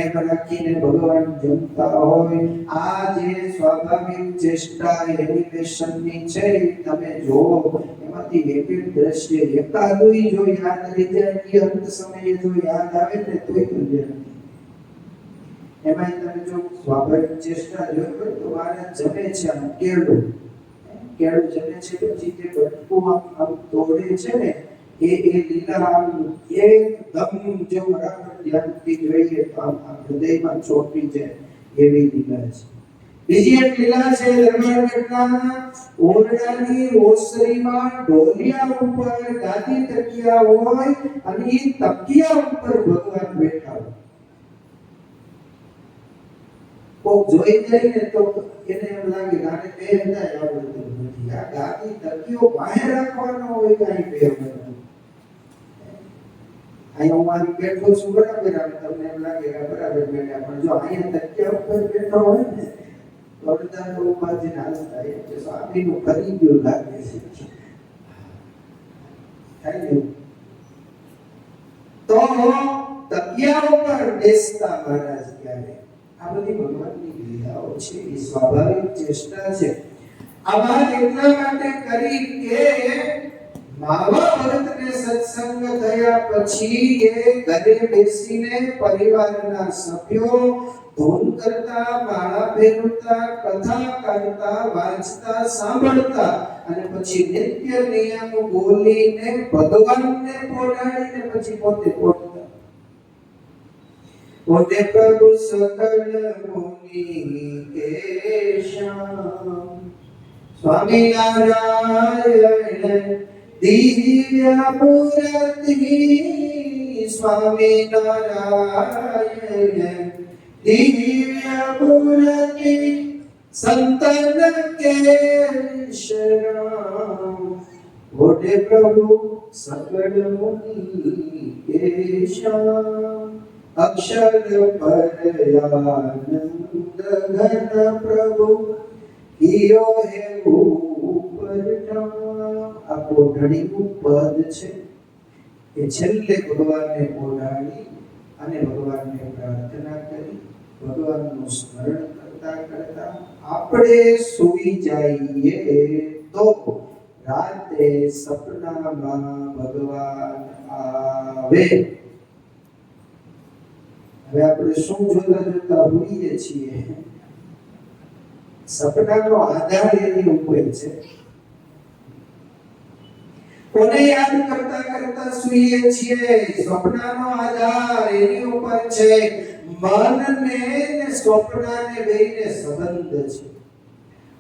એમ રાખીને ભગવાન જમતા હોય. આ જે સ્વાભાવિક ચેષ્ટા એનિમેશનની છે તમે જોવો, એમાંથી એક એક દ્રશ્ય એકાદુય જો યાદ રહી જાય કે અંત સમયે જો યાદ આવે ને તોય કલ્યાણ. એમાં તમે જો સ્વાભાવિક ચેષ્ટા જોઈ તો મારા જમે છે આમ કેળું જમે છે, પછી તે બટકું આમ તોડે છે ને, એ લીલા આમ એકદમ જો બરાબર ધ્યાનથી જોઈએ તો આમ હૃદયમાં ચોંટી જાય એવી લીલા છે. બીજી એક લીલા છે દરબારગઢના ઓરડાની ઓસરીમાં ઢોલિયા ઉપર ગાદી તકિયા હોય અને એ તકિયા ઉપર ભગવાન બેઠા હોય. કોક જોઈ જાય ને તો એને એમ લાગે આને બે હજાર આવડતું નથી. આ ગાદી તકિયો બહાર રાખવાનો હોય કાંઈ બે અહીંયા હું આવી બેઠો છું બરાબર, આમ તમને એમ લાગે કે બરાબર બેઠા, પણ જો અહીંયા તકિયા ઉપર બેઠો હોય ને અડધા લોકોમાંથી નાસ્તા એમ કે સ્વામીનું ફરી ગયું લાગે છે. તો તકિયા ઉપર બેસતા મહારાજ ક્યારે. આ બધી ભગવાનની લીલાઓ છે, એ સ્વાભાવિક ચેષ્ટા છે. આ વાત એટલા માટે કરી કે માવા ભગતને સત્સંગ થયા પછી એ ઘરે બેસીને પરિવારના સભ્યો ધૂન કરતા, માળા ફેરવતા, કથા કરતા, વાંચતા, સાંભળતા અને પછી નિત્ય નિયમ બોલીને ભગવાનને પોઢાડીને પછી પોતે પોઢતા. પોતે પ્રભુ સકલ મુનિ કેશમ સ્વામી નારાયણ દિવ્ય મૂર્તિ. સ્વામી નારાયણ દિવ્ય મૂર્તિ સંતન કે શરણ. બોલે પ્રભુ સકલ મુનિ કેશમ અક્ષર પરયાનંદ ઘન પ્રભુ કિયો હે ઉપરઠા. આ પોઢડીનું પદ છે એ છેલ્લે ભગવાનને પોઢાડી અને ભગવાનને પ્રાર્થના કરી, ભગવાનનું સ્મરણ કરતા કરતા આપણે સૂઈ જઈએ તો રાતે સપનામાં ભગવાન આવે. હવે આપણે શું જોતા ભૂલીએ છીએ? સપનાનો આધાર એની ઉપર છે. કોને યાદ કરતા કરતા સૂઈએ છીએ? સપનાનો આધાર એની ઉપર છે. મનને ને સ્વપ્નને બેયને સંબંધ છે.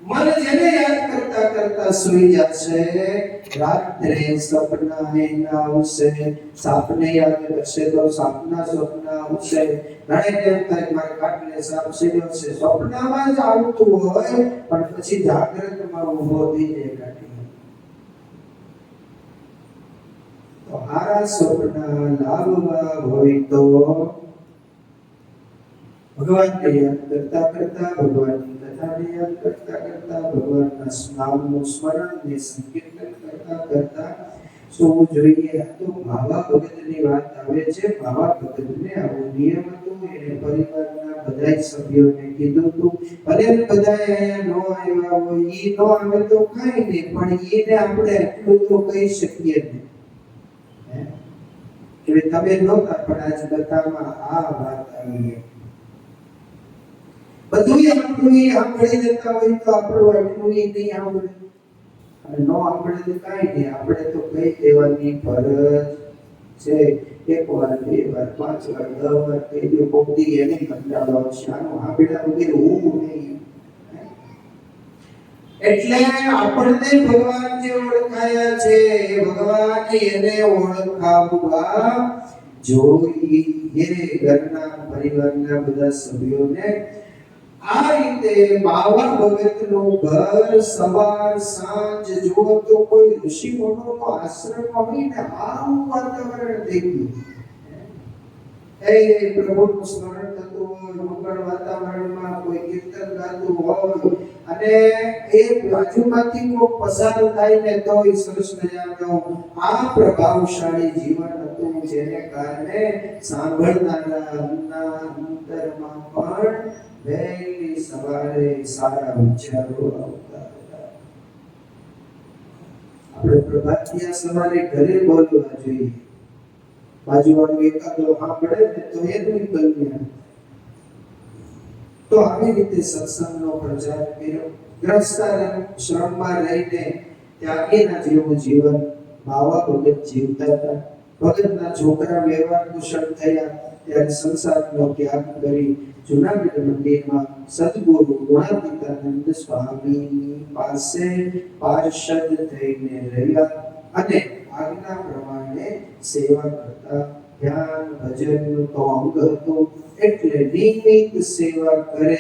મન જેને યાદ કરતા કરતા સૂઈ જશે, રાત્રે સપના એના આવશે. સાપને યાદ કરશે તો સાપના સ્વપ્ન આવશે. ઘણે એમ થાય મારે કાટલે સાપ સીડ્યો છે, સ્વપ્નમાં જ આવતું હોય પણ પછી જાગ્રતમાં ઊભો થઈ જાય કાઢી. તો હારા સ્વપ્ન લાવવા હોય તો ભગવાનને યાદ કરતા કરતા, ભગવાનની કથા ભજનાને યાદ કરતા કરતા ભગવાનના નામનું સ્મરણ ને સંકીર્તન કરતા કરતા સૂવું જોઈએ. આ તો ભાવા ભગતની વાત આવે છે. ભાવા ભગતને આવો નિયમ હતો. એને પરિવારના બધા સભ્યોને કીધું હતું. ભલે બધા અહીંયા ન આવ્યા હોય, ઈ ન આવે તો કઈ નહીં, પણ એને આપણે એટલું તો કહી શકીએ ને કે તમે નહોતા પણ આજ બધામાં આ વાત આવી. બધું આપણું સાંભળી લેતા હોય તો આપણું એટલું નહીં સાંભળે, અને ન સાંભળે તો કાંઈ નહીં. આપણે તો કહી દેવાની ફરજ છે. એક વાર, બે વાર, 5 વાર, 10 વાર કહી દો. કોકદી એને કંટાળો આવશે, આનું સાંભળ્યા વગેરે હું નહીં. એટલે આપણને ભગવાન જે ઓળખાયા છે એ ભગવાન એને ઓળખાવવા જોઈએ. ઘરના પરિવારના બધા સભ્યોને આ રીતે બાવા ભગતનું ઘર સવાર સાંજ જુઓ તો કોઈ ઋષિ મુનિનો આશ્રમ હોય ને આવું વાતાવરણ થઈ ગયું. એ પ્રભુનું સ્મરણ થતું હોય, મંગળ વાતાવરણમાં કોઈ કીર્તન ગાતું હોય, અને એ બાજુમાંથી કોઈ પસાર થાય ને તો એ સરસ મજાનું આ પ્રભાવશાળી જીવન હતું, જેને કારણે સાંભળનારા અંતરમાં પણ વહેલી સવારે સારા વિચારો આવતા હતા. આપણે પ્રભાતિયા સવારે ઘરે બોલવા જોઈએ. બાજુવાળો એકાદો સાંભળે ને તો એનું કલ્યાણ. તો આવી રીતે સત્સંગનો પ્રચાર કર્યો. ગ્રહસ્થાશ્રમમાં રહીને ત્યાગીના જેવું જીવન બાવા ભગત જીવતા હતા. ભગતના છોકરા વ્યવહાર કુશળ થયા ત્યારે સંસારનો ત્યાગ કરી જુનાગઢ મંદિરમાં સદગુરુ ગુણાતીતાનંદ સ્વામીની પાસે પાર્ષદ થઈને રહ્યા અને આજ્ઞા પ્રમાણે સેવા કરતા. ધ્યાન ભજનનું તો અંગ હતું એટલે નિયમિત સેવા કરે.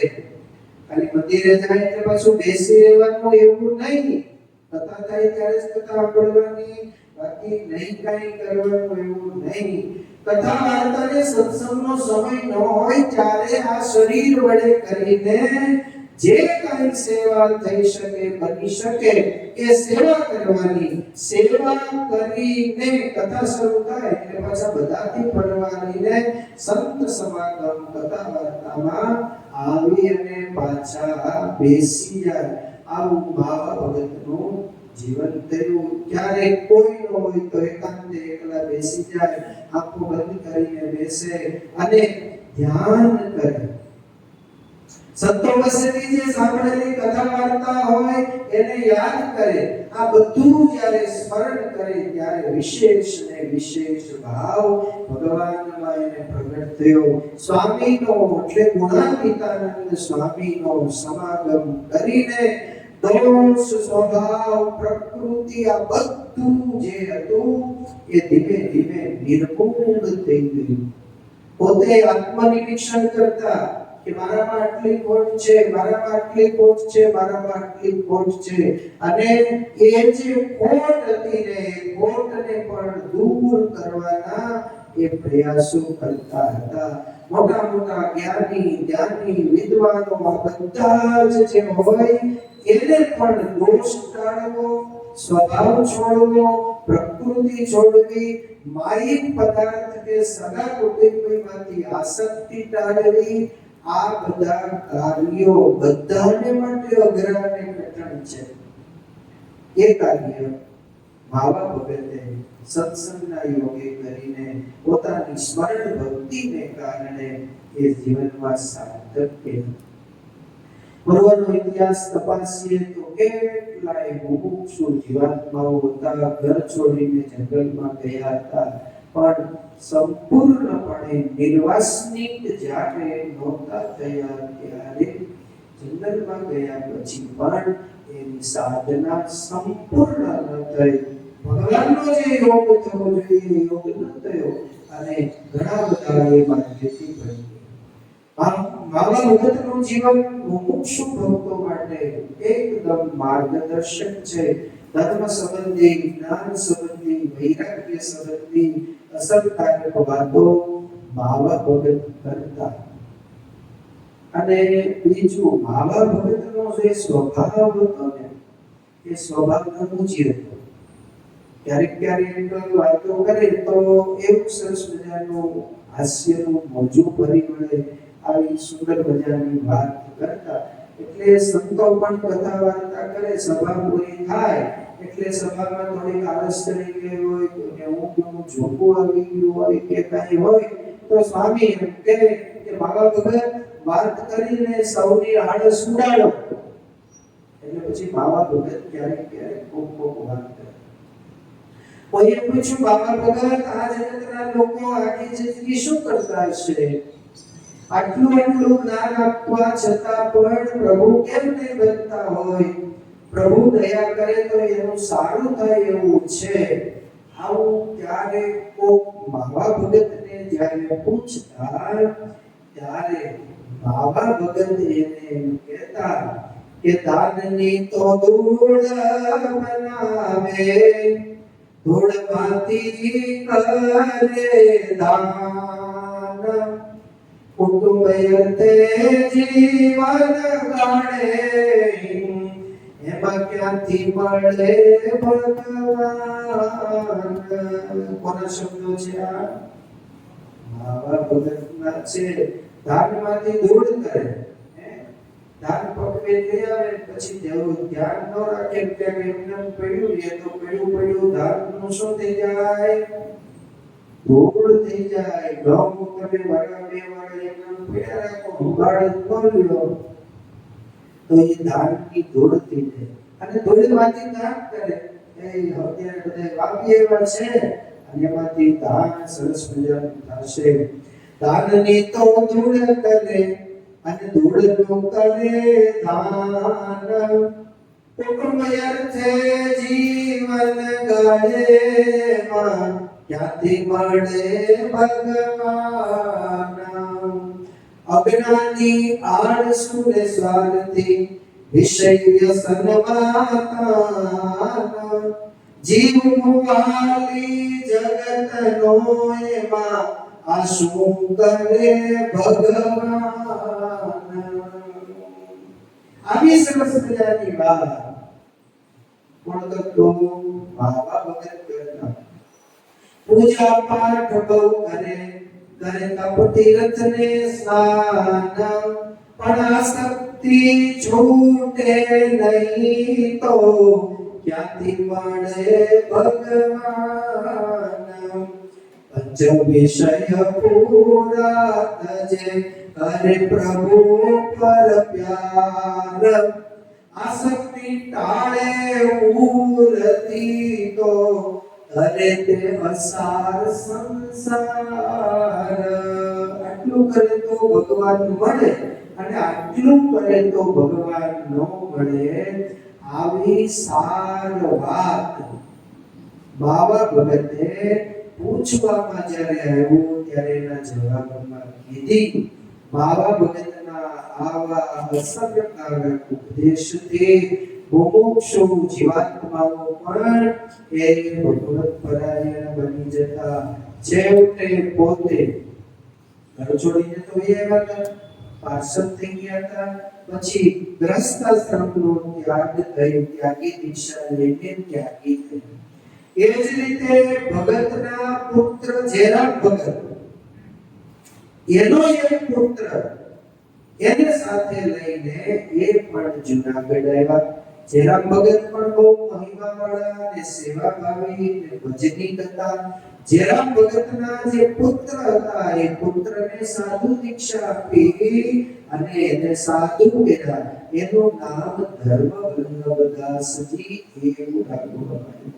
ખાલી મંદિરે જાય એટલે પાછું બેસી રહેવાનું એવું નહીં. કથા થાય ત્યારે જ કથા સાંભળવાની, બાકી નહીં કાંઈ કરવાનું એવું નહીં. કથા વાર્તાને સત્સંગનો સમય ન હોય ત્યારે આ શરીર વડે કરીને જે કાંઈ સેવા થઈ શકે, બની શકે એ સેવા કરવાની. સેવા કરીને કથા શરૂ થાય એટલે પાછા બધાથી પરવારીને સંત સમાગમ કથા વાર્તામાં આવી અને પાછા બેસી જાય. આવું બાવા ભગતનું જીવન થયું. ક્યારેક કોઈ ન હોય તો એકાંતે એકલા બેસી જાય, આંખો બંધ કરીને બેસે અને ધ્યાન કરે. સંતો પાસેથી જે સાંભળેલી કથા વાર્તા હોય એને યાદ કરે. આ બધું જ્યારે સ્મરણ કરે ત્યારે વિશેષ ને વિશેષ ભાવ ભગવાનમાં એને પ્રગટ થયો. સ્વામીનો એટલે ગુણાતીતાનંદ સ્વામીનો સમાગમ કરીને દોષ, સ્વભાવ, પ્રકૃતિ આ બધું જે હતું એ ધીમે ધીમે નિર્મૂળ થઈ ગયું. પોતે આત્મનિરીક્ષણ કરતા કે મારામાં આટલી ખોટ છે, મારામાં આટલી ખોટ છે, મારામાં આટલી ખોટ છે, અને એ જે ખોટ હતી ને એ ખોટને પણ દૂર કરવાના એ પ્રયાસો કરતા હતા. મોટા મોટા જ્ઞાની વિદ્વાનો આ બધા જ જે હોય એને પણ દોષ ટાળવો, સ્વભાવ છોડવો, પ્રકૃતિ છોડવી, માયિક પદાર્થ કે સગા કુટુંબીમાંથી આસક્તિ ટાળવી, આ બધા કાર્યો બધાને માટે અઘરા અને કઠણ છે. એ કાર્ય બાવા ભગતે સત્સંગના યોગે કરીને પોતાની સ્મરણ ભક્તિને કારણે એ જીવનમાં સાર્થક કર્યું. પૂર્વનો ઇતિહાસ તપાસીએ તો કેટલાય મુમુક્ષુ જીવાત્માઓ હતા, ઘર છોડીને જંગલમાં ગયા હતા, પણ સંપૂર્ણપણે નિર્વાસનિક જ્યારે નહોતા થયા ત્યારે જંગલમાં ગયા પછી પણ એની સાધના સંપૂર્ણ ન થઈ. ભગવાનનો જે યોગ થવો જોઈએ યોગ ન થયો અને ઘણા બધા એ માર્ગથી ભટકી. બાવા ભગતનું જીવન મુમુક્ષુ ભક્તો માટે એકદમ માર્ગદર્શક છે. ધર્મ સંબંધી, જ્ઞાન સંબંધી, વૈરાગ્ય સંબંધી અસરકારક વાતો બાવા ભગત કરતા. અને બીજું બાબા ભગતનો જે સ્વભાવ હતો ને એ સ્વભાવ ઊંચી હતો. ક્યારેક વાતો કરે તો એવું સરસ મજાનું હાસ્યનું મોજું ભરી વળે આવી સુંદર મજાની વાત કરતા. એટલે સંતો પણ કથા વાર્તા કરે, સભા પૂરી થાય એટલે સભામાં થોડીક આળસ કરી ગઈ હોય કે હું ઝોકું આવી ગયું હોય કે કઈ હોય તો સ્વામી એમ કહે કે બાબા ભગત વાત કરીને સૌની આળસ ઉડાડો. એટલે પછી બાબા ભગત ક્યારેક કોક વાત કરે. કોઈએ પૂછ્યું બાબા ભગત આ જગતના લોકો આખી જિંદગી શું કરતા હશે? આટલું જ્ઞાન આપવા છતાં પણ પ્રભુ કેમ નહીં બનતા હોય? પ્રભુ દયા કરે તો એનું સારું થાય એવું છે. આવું ત્યારે કોક બાબા ભગતને જ્યારે પૂછતા ત્યારે બાબા ભગત એને કહેતા કે દાનની તો ધૂળ બનાવે, ધૂળમાંથી કરે દાન, કુટુંબ અંતે જીવન ગાળે, એમાં ક્યાંથી મળે ભગવાન. કોના શબ્દો છે આ? બાબા ભગતના છે. દાનમાંથી ધૂળ કરે, દાન પકવે લઈ આવે પછી તેવું ધ્યાન ન રાખે કે એમને પડ્યું એ તો પડ્યું દાનનું શું થઈ જાય? ધૂળ થઈ જાય. ઘઉં તમે વાળા બે વાળા એમને પડ્યા રાખો, ઉગાડ ખોલ્યો તો એ દાનની ધૂળ થઈ જાય. અને ધૂળમાંથી દાન કરે એ અત્યારે બધા વાપી એવા છે અને એમાંથી દાન સરસ મજાનું થશે. દાનની તો ધૂળ કરે અને ધૂળનું કરે દાન, કુટુંબ અર્થે જીવન ગાળે, ક્યાંથી મળે ભગવાન. અજ્ઞાની આળસુ ને સ્વાર્થી વિષય વ્યસનમાં, જીવ મુવાલી જગતનો એમાં આ શું કરે ભગવાન. આવી સરસ મજાની વાત કોણ કરતો? બાબા ભગત કરતા. પૂજા પાઠ બહુ કરે તપ તીર્થ ને સ્નાન, પણ આસક્તિ છૂટે નહીં તો ક્યાંથી મળે ભગવાન. પંચ વિષય પૂરા તજે કરે પ્રભુ પર પ્યાર, આસક્તિ ટાળે ઉરતી તો કરે તે અસાર સંસાર. આટલું કરે તો ભગવાન મળે અને આટલું કરે તો ભગવાન ન મળે. આવી સાર વાત બાબા ભગતે પૂછવામાં જ્યારે આવ્યું ત્યારે એના જવાબમાં કીધી. બાબા ભગતના આવા અસંગકારક ઉપદેશથી મુમુક્ષુ જીવાત્માઓ પણ એ ભગવત પરાયણ બની જતા છેવટે પોતે ઘર છોડીને તો એવા હતા, પાર્ષદ થઈ ગયા હતા. પછી ગ્રસ્તાશ્રમનો ત્યાગ થયો, ત્યાગી દીક્ષા લઈને ત્યાગી થયો. એ જ રીતે ભગતના પુત્ર જેરામ ભગત, એનો એક પુત્ર એને સાથે લઈને એ પણ જુનાગઢ આવ્યા. જેરામ ભગત પણ બહુ મહિમાવાળા અને સેવાભાવી અને ભજની હતા. જેરામ ભગતના જે પુત્ર હતા એ પુત્રને સાધુ દીક્ષા આપી અને એને સાધુ કર્યા. એનું નામ ધર્મવલ્લભદાસજી એવું રાખવામાં.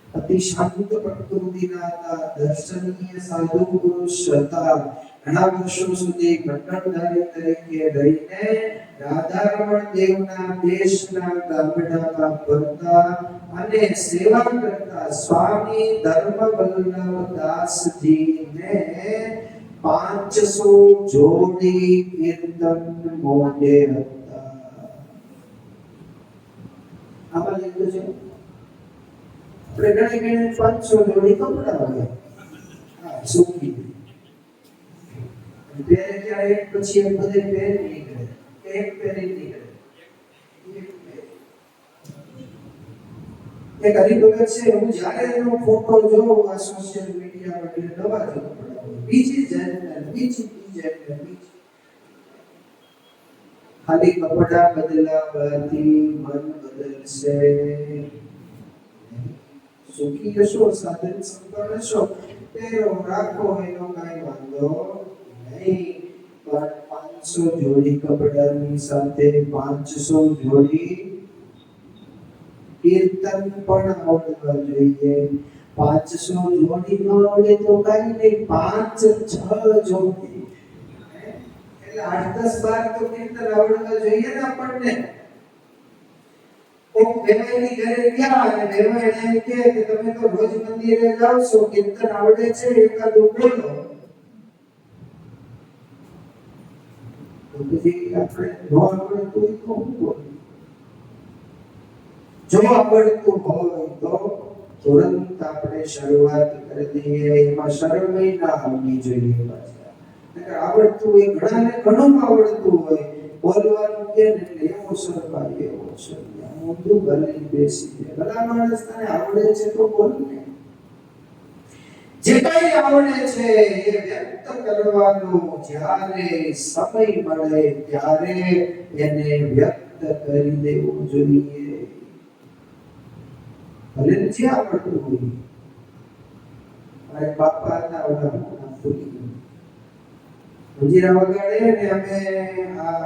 અતિ શાંત પ્રકૃતિના હતા, દર્શનીય સાધુ પુરુષ હતા. ઘણા વર્ષો સુધી ભટ્ટરધારી તરીકે રહીને રાધારમણ દેવના દેશના ગામડામાં ફરતા અને સેવા કરતા સ્વામી ધર્મવલ્લભદાસજીને 500 જોડી કીર્તન મોઢે હતા. આમાં લખ્યું છે આપણે ગણી 500 જોડી કપડા હોય સૂકી પહેરે ત્યારે એક પછી એક બધે પહેરી નીકળે, એક પહેરી નીકળે. એક હરિભગત છે, હું જ્યારે એનો ફોટો જોઉં આ સોશિયલ મીડિયામાં એટલે નવા જ કપડા હોય, બીજી ખાલી કપડા બદલાવાથી મન બદલશે. સુખી હશો, સાધન સંપન્ન હશો, પહેરો રાખો એનો કાંઈ વાંધો નહીં. પણ 500 જોડી કપડાની સાથે 500 જોડી કીર્તન પણ આવડવા જોઈએ. 500 જોડી ન આવડે તો કાંઈ નહીં, 5-6 જોડી એટલે 8-10-12 તો કીર્તન આવડવા જોઈએ ને આપણને. કોક વેવાઈની ઘરે ગયા અને વેવાઈ એમ કહે કે તમે તો રોજ મંદિરે જાઓ છો, કીર્તન આવડે છે, એકાદું બોલો. તો પછી આપણે ન આવડતું હોય તો શું બોલું? જો આવડતું હોય તો તુરંત આપણે શરૂઆત કરી દઈએ. એમાં શરમ ના આવવી જોઈએ. આવડતું હોય, ઘણાને ઘણું આવડતું હોય, બોલવાનું કે એટલે એવો શરમાય, એવો શરમાય, ઊંધું ભલે બેસી જાય. ભલા માણસ તને આવડે છે તો બોલ ને. જે કઈ આવડે છે એ વ્યક્ત કરવાનું જ્યારે સમય મળે ત્યારે એને વ્યક્ત કરી દેવું જોઈએ. ભલે જે આવડતું હોય. મારે બાપા હતા ઓલા મંજીરા વગાડે ને અમે આ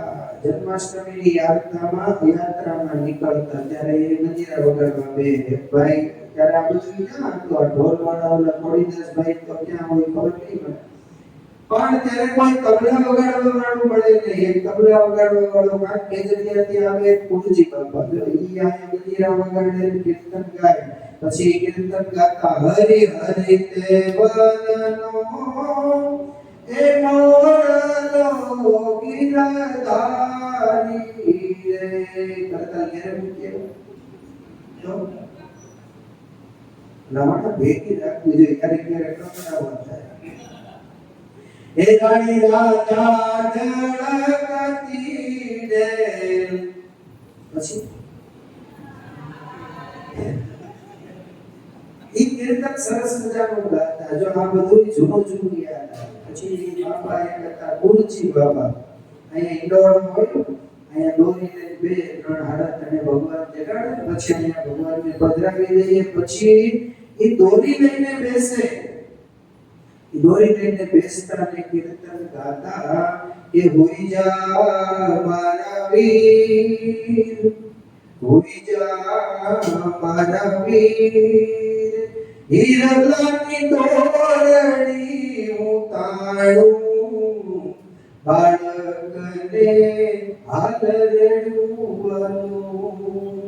જન્માષ્ટમીની યાત્રામાં નીકળતા ત્યારે એ મંજીરા વગાડવા બે ભાઈ. ત્યારે આ બધું ક્યાં હતું? આ ઢોલ વાળા ઓલા થોડીદાસભાઈ તો ક્યાં હોય ખબર નહીં મને. પણ ત્યારે કોઈ તબલા વગાડવા વાળું મળે નહીં. એક તબલા વગાડવા વાળો કાંક કેજરિયાથી આવે કુળજી બાપા, ઈ આયા મંજીરા વગાડે કીર્તન ગાય. પછી કીર્તન ગાતા હરિ હરિ તે વદનો એ મોરલો ગિરધારી રે. કરતા ઘેર મૂક્યો જો લાવણા ભેગી રાખવી જોઈએ. ક્યારેક ક્યારેક કપડાવા થાય. એ ગાડી રાજા ઝળકતી રે. પછી ઈ કીર્તન સરસ મજાનું ગાતા. જો આ બધું જૂનું જૂનું યાદ આવે. પછી બાપા એ કહેતા ગુરુજી બાબા અહીંયા ઈંડોળ હોય, અહીંયા દોરી લઈને 2-3 હાડા તને ભગવાન જગાડે, પછી અહીંયા ભગવાનને પધરાવી દઈએ. પછી એ દોરી લઈને બેસે. એ દોરી લઈને બેસતા ને કીર્તન ગાતા કે હોઈ જા મારા વીર, હોઈ જા મારા વીર, હિરલાની દોરડી ઉતારું, બાળકને હાલરડું,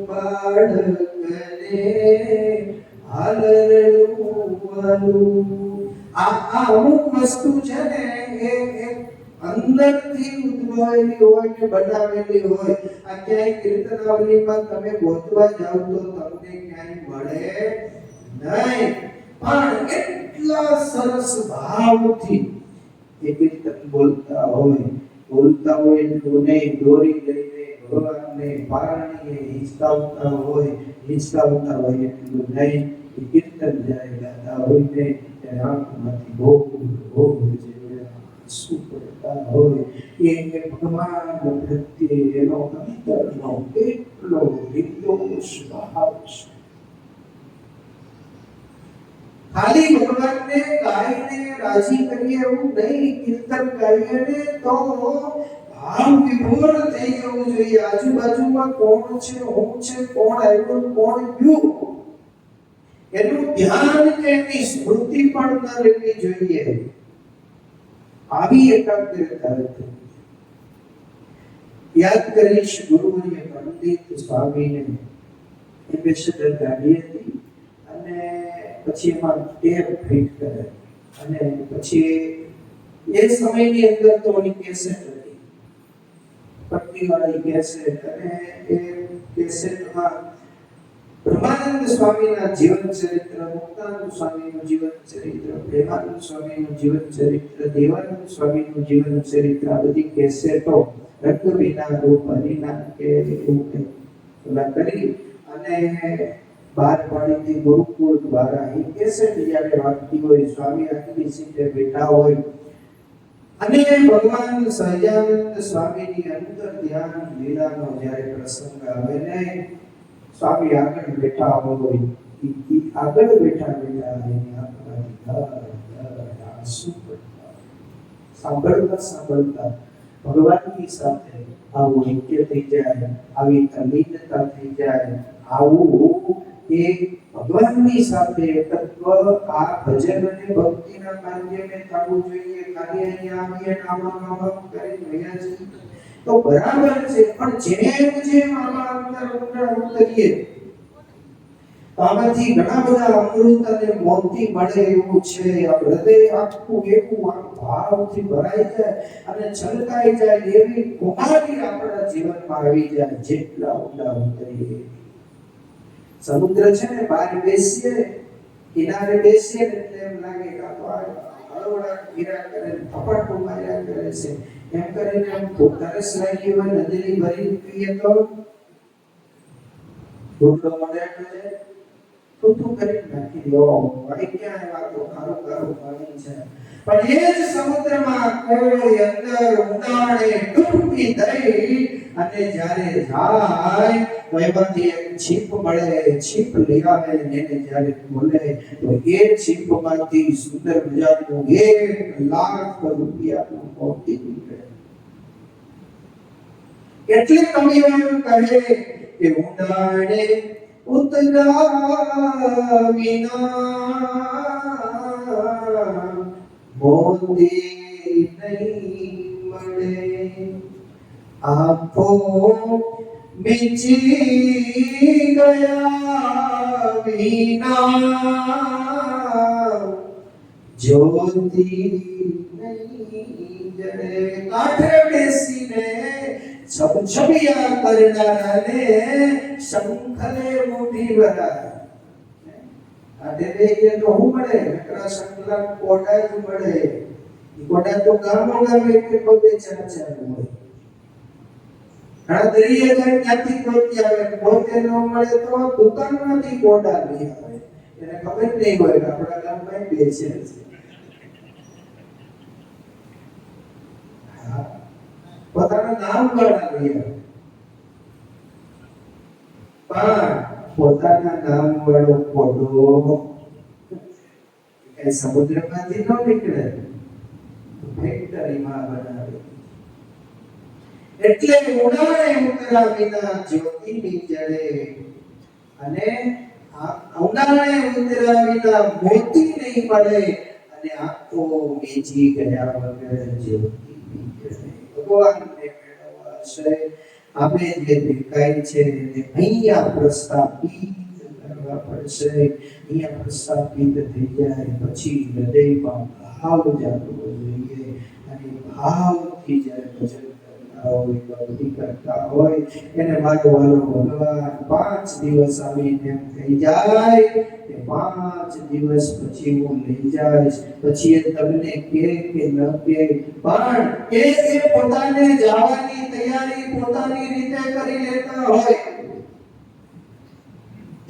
બાળકને હાલરડું. આ અમુક વસ્તુ છે ને એ અંદરથી ઉદ્ભવેલી હોય કે બનાવેલી હોય. આ ક્યાંય કીર્તનાવલીમાં તમે ગોતવા જાવ તો તમને ક્યાંય મળે નહીં. પણ એટલા સરસ ભાવથી એ કીર્તન બોલતા હોય એટલું નહીં, દોરી લઈને ભગવાનને પારણીએ હિંચકાવતા હોય એટલું નહીં. એ કીર્તન જ્યારે ગાતા હોય ને ત્યારે આંખમાંથી ભોગ શું પડતા હોય એ ભગવાન પ્રત્યે એનો અંતરનો એટલો નિર્દોષ ભાવ છે. ખાલી ભગવાનને ગાઈને રાજી કરીએ એવું નહીં. કીર્તન ગાઈએ ને તો ભાવ વિભોર થઈ જવું જોઈએ. આજુબાજુમાં કોણ છે, હું છે, કોણ આવ્યું, કોણ ગયું, એનું ધ્યાન કે એની સ્મૃતિ પણ ન રહેવી જોઈએ. આવી એકાગ્રતા યાદ કરીશ. ગુરુવર્ય પંડિત સ્વામીને એમ્બેસેડર ગાડી હતી અને પછી એમાં ટેપ ફિટ કરે અને પછી એ સમયની અંદર તો ઓલી કેસેટ હતી, પટ્ટી વાળી કેસેટ, અને એ કેસેટમાં બ્રહ્માનંદ સ્વામીના જીવન ચરિત્ર, મુક્તાનંદ સ્વામીનું જીવન ચરિત્ર, પ્રેમાનંદ સ્વામીનું જીવન ચરિત્ર, દેવાનંદ સ્વામીનું જીવન ચરિત્ર, આ બધી કેસેટો રક્તવીના રૂપ હરિના કે એવું કંઈક કરી અને બહાર પાડીથી ગુરુકુળ દ્વારા એ કેસેટ જ્યારે વાગતી હોય, સ્વામી આખી સીટે બેઠા હોય અને ભગવાન સહજાનંદ સ્વામીની અંતર ધ્યાન લીલાનો જ્યારે પ્રસંગ આવે ને સ્વામી આગળ બેઠા હોય, આગળ બેઠા એની આંખમાંથી આંસુ પડતા, સાંભળતા ભગવાનની સાથે આવું ઐક્ય થઈ જાય, આવી તલ્લીનતા થઈ જાય, આવું એ ભગવાનની સાથે તત્વ આ ભજન અને ભક્તિના માધ્યમે થવું જોઈએ. ખાલી અહીંયા આવીએ નામ કરીને રહ્યા છીએ તો બરાબર છે, પણ જેમ આમાં અંદર ઉતરીએ આમાંથી ઘણા બધા અમૃત અને મોતી મળે એવું છે. આ હૃદય આખું એવું ભાવથી ભરાઈ જાય અને છલકાઈ જાય એવી કુમારી આપણા જીવનમાં આવી જાય જેટલા ઊંડા ઉતરીએ. સમુદ્ર છે ને, બહાર બેસીએ, કિનારે બેસીએ એટલે એમ લાગે કે આ તો હળવળા ગીરા કરે, થપાટો માર્યા કરે છે, એમ કરીને એમ તરસ લાગી હોય, નદીની ભરી પીએ તો રોટલો મળે એટલે તું કરી નાખી દો, ભાઈ ક્યાં વાતો ખારું પાણી છે. પણ એ જ સમુદ્રમાં કોઈ અંદર ઊંડાણે ડૂબકી દઈ અને જ્યારે જાય તો એમાંથી એક છીપ મળે, છીપ લઈ આવે એને જ્યારે ખોલે તો એ છીપમાંથી સુંદર મજાનું 1,00,000 રૂપિયાનું મોતી નીકળે. એટલે કવિઓ એમ કહે કે ઊંડાણે ઉતરા વિના મોતી નહીં મળે, આંખો મીચી ગયા વિના જ્યોતિ નહીં જડે. કાંઠે બેસીને છબછબિયા કરનારાને શંખલે મુઠી ભરાય. કાંઠે બેસીએ તો શું મળે? નકરા શંખલા કોડા જ મળે. કોડા તો ગામો ગામે કે બબે ચાર હોય. ઘણા દરિયા જાય ત્યાંથી ગોતી આવે, ગોતે ન મળે તો દુકાનમાંથી કોડા લઈ આવે. એને ખબર નહીં હોય કે આપણા ગામમાં બે છે. પોતાનું નામ વાળા લઈ આવે, પણ પોતાના નામ વાળો કોડો કઈ સમુદ્રમાંથી ન નીકળે, ફેક્ટરીમાં બનાવે. એટલે ઉડાણે ઉતરા વિના જ્યોતિ નહીં જડે અને ઉડાણે ઉતરા વિના મોતી નહીં મળે અને આંખો મીચી ગયા વગર જ્યોતિ નહીં જડે. ભગવાનને મેળવવા છે આપણે જે દેખાય છે એને અહીંયા પ્રસ્થાપિત કરવા પડશે. અહીંયા પ્રસ્થાપિત થઈ જાય પછી હૃદયમાં ભાવ જાગવો જોઈએ અને ભાવથી જ્યારે ભજન ભક્તિ કરતા હોય એને મારો વાલો ભગવાન 5 દિવસ આવીને એમ કહી જાય કે 5 દિવસ પછી હું લઈ જઈશ. પછી એ તમને કે ન કે પણ એ પોતાને જવાની તૈયારી પોતાની રીતે કરી લેતા હોય.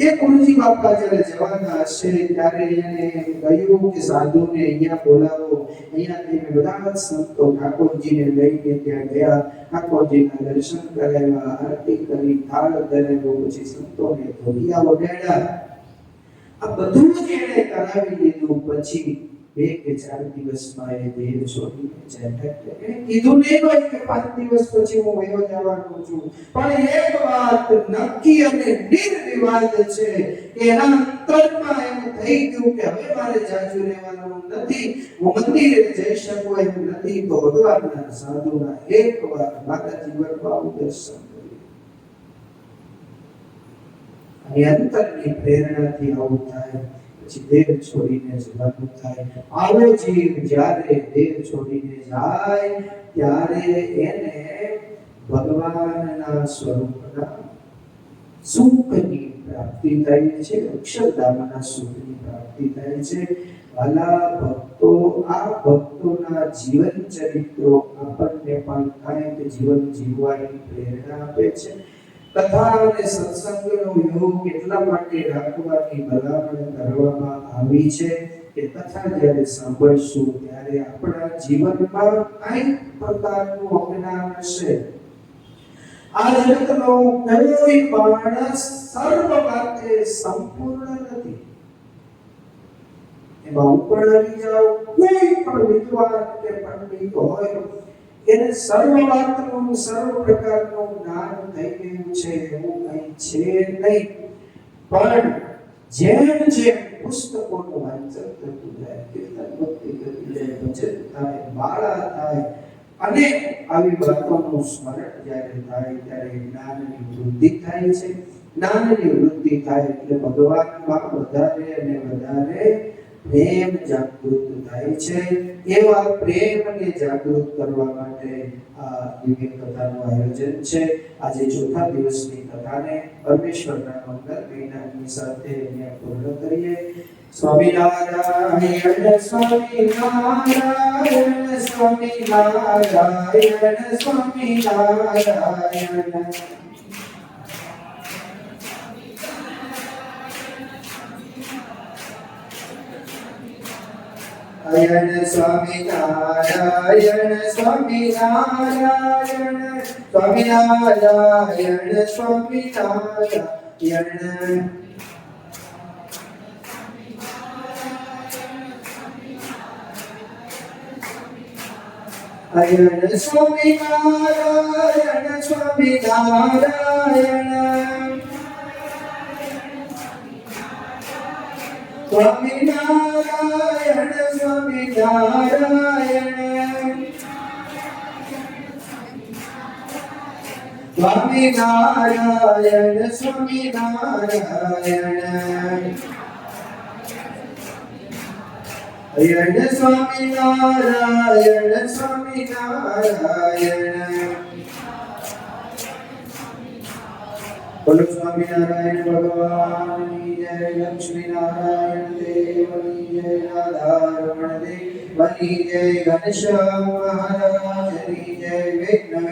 એ ગુરુજી બાપા જ્યારે જવાના હશે ત્યારે એને કહ્યું કે સાધુને અહીંયા બોલાવો. અહીંયાથી બધા સંતો ઠાકોરજીને લઈને ત્યાં ગયા. ઠાકોરજીના દર્શન કરાવ્યા, આરતી કરી, થાળ ધરેલો, પછી સંતોને ધોલિયા વગાડ્યા. આ બધું જ એને કરાવી દીધું. પછી 2 કે 4 દિવસમાં એ દેહ છોડીને જાય. એને કીધું નહીં હોય કે 5 દિવસ પછી હું વયો જવાનો છું, પણ એક વાત નક્કી અને નિર્વિવાદ છે કે એના અંતરમાં એમ થઈ ગયું કે હવે મારે જાજુ રહેવાનું નથી, હું મંદિરે જઈ શકું એમ નથી. તો ભગવાનના સાધુના એકવાર મારા જીવનમાં દર્શન કર્યું અને અંતરની પ્રેરણાથી આવું થાય. પછી દેહ છોડીને જવાનું થાય. આવો જીવ જ્યારે દેહ છોડીને જાય ત્યારે એને ભગવાનના સ્વરૂપના સુખની પ્રાપ્તિ થાય છે, અક્ષરધામના સુખની પ્રાપ્તિ થાય છે. વાલા ભક્તો, આ ભક્તોના જીવન ચરિત્રો આપણને પણ કાંઈક જીવન જીવવાની પ્રેરણા આપે છે. કથા અને સત્સંગનો યોગ એટલા માટે રાખવાની ભલામણ કરવામાં આવી છે કે કથા જ્યારે સાંભળશું ત્યારે આપણા જીવનમાં કાંઈક પ્રકારનું અજ્ઞાન હશે. આ જગતનો કોઈ માણસ સર્વ વાતે સંપૂર્ણ નથી. એમાં ઉપર આવી જાઓ, કોઈ પણ વિદ્વાન કે પંડિત હોય એને સર્વ વાતનું સર્વ પ્રકારનું જ્ઞાન થઈ ગયું છે એવું કંઈ છે નહીં. પણ જેમ જેમ પુસ્તકોનું વાંચન થતું જાય, કીર્તન ભક્તિ થતી જાય, ભજન થાય, માળા થાય અને આવી વાતોનું સ્મરણ જ્યારે થાય ત્યારે જ્ઞાનની વૃદ્ધિ થાય છે. જ્ઞાનની વૃદ્ધિ થાય એટલે ભગવાનમાં વધારે અને વધારે પ્રેમ જાગૃત થાય છે. એવા પ્રેમને જાગૃત કરવા માટે આ દિવ્ય કથાનું આયોજન છે. આજે ચોથા દિવસની કથાને પરમેશ્વરના મંગલ મહિનાની સાથે અહીંયા પૂર્ણ કરીએ. Swaminarayan Swaminarayan Swaminarayan Swaminarayan. Ayana Swami Narayana Swami Narayana Swami Narayana Swami Narayana. Ayana Swami Narayana Swami Narayana Swami Narayana Swami Narayana Swami Narayana Swami Narayana. Ayana Swami Narayana Swami Narayana. बोलो स्वामी नारायण भगवान की जय, लक्ष्मी नारायण देव की जय, राधा रमण देव की जय, घनश्याम महाराज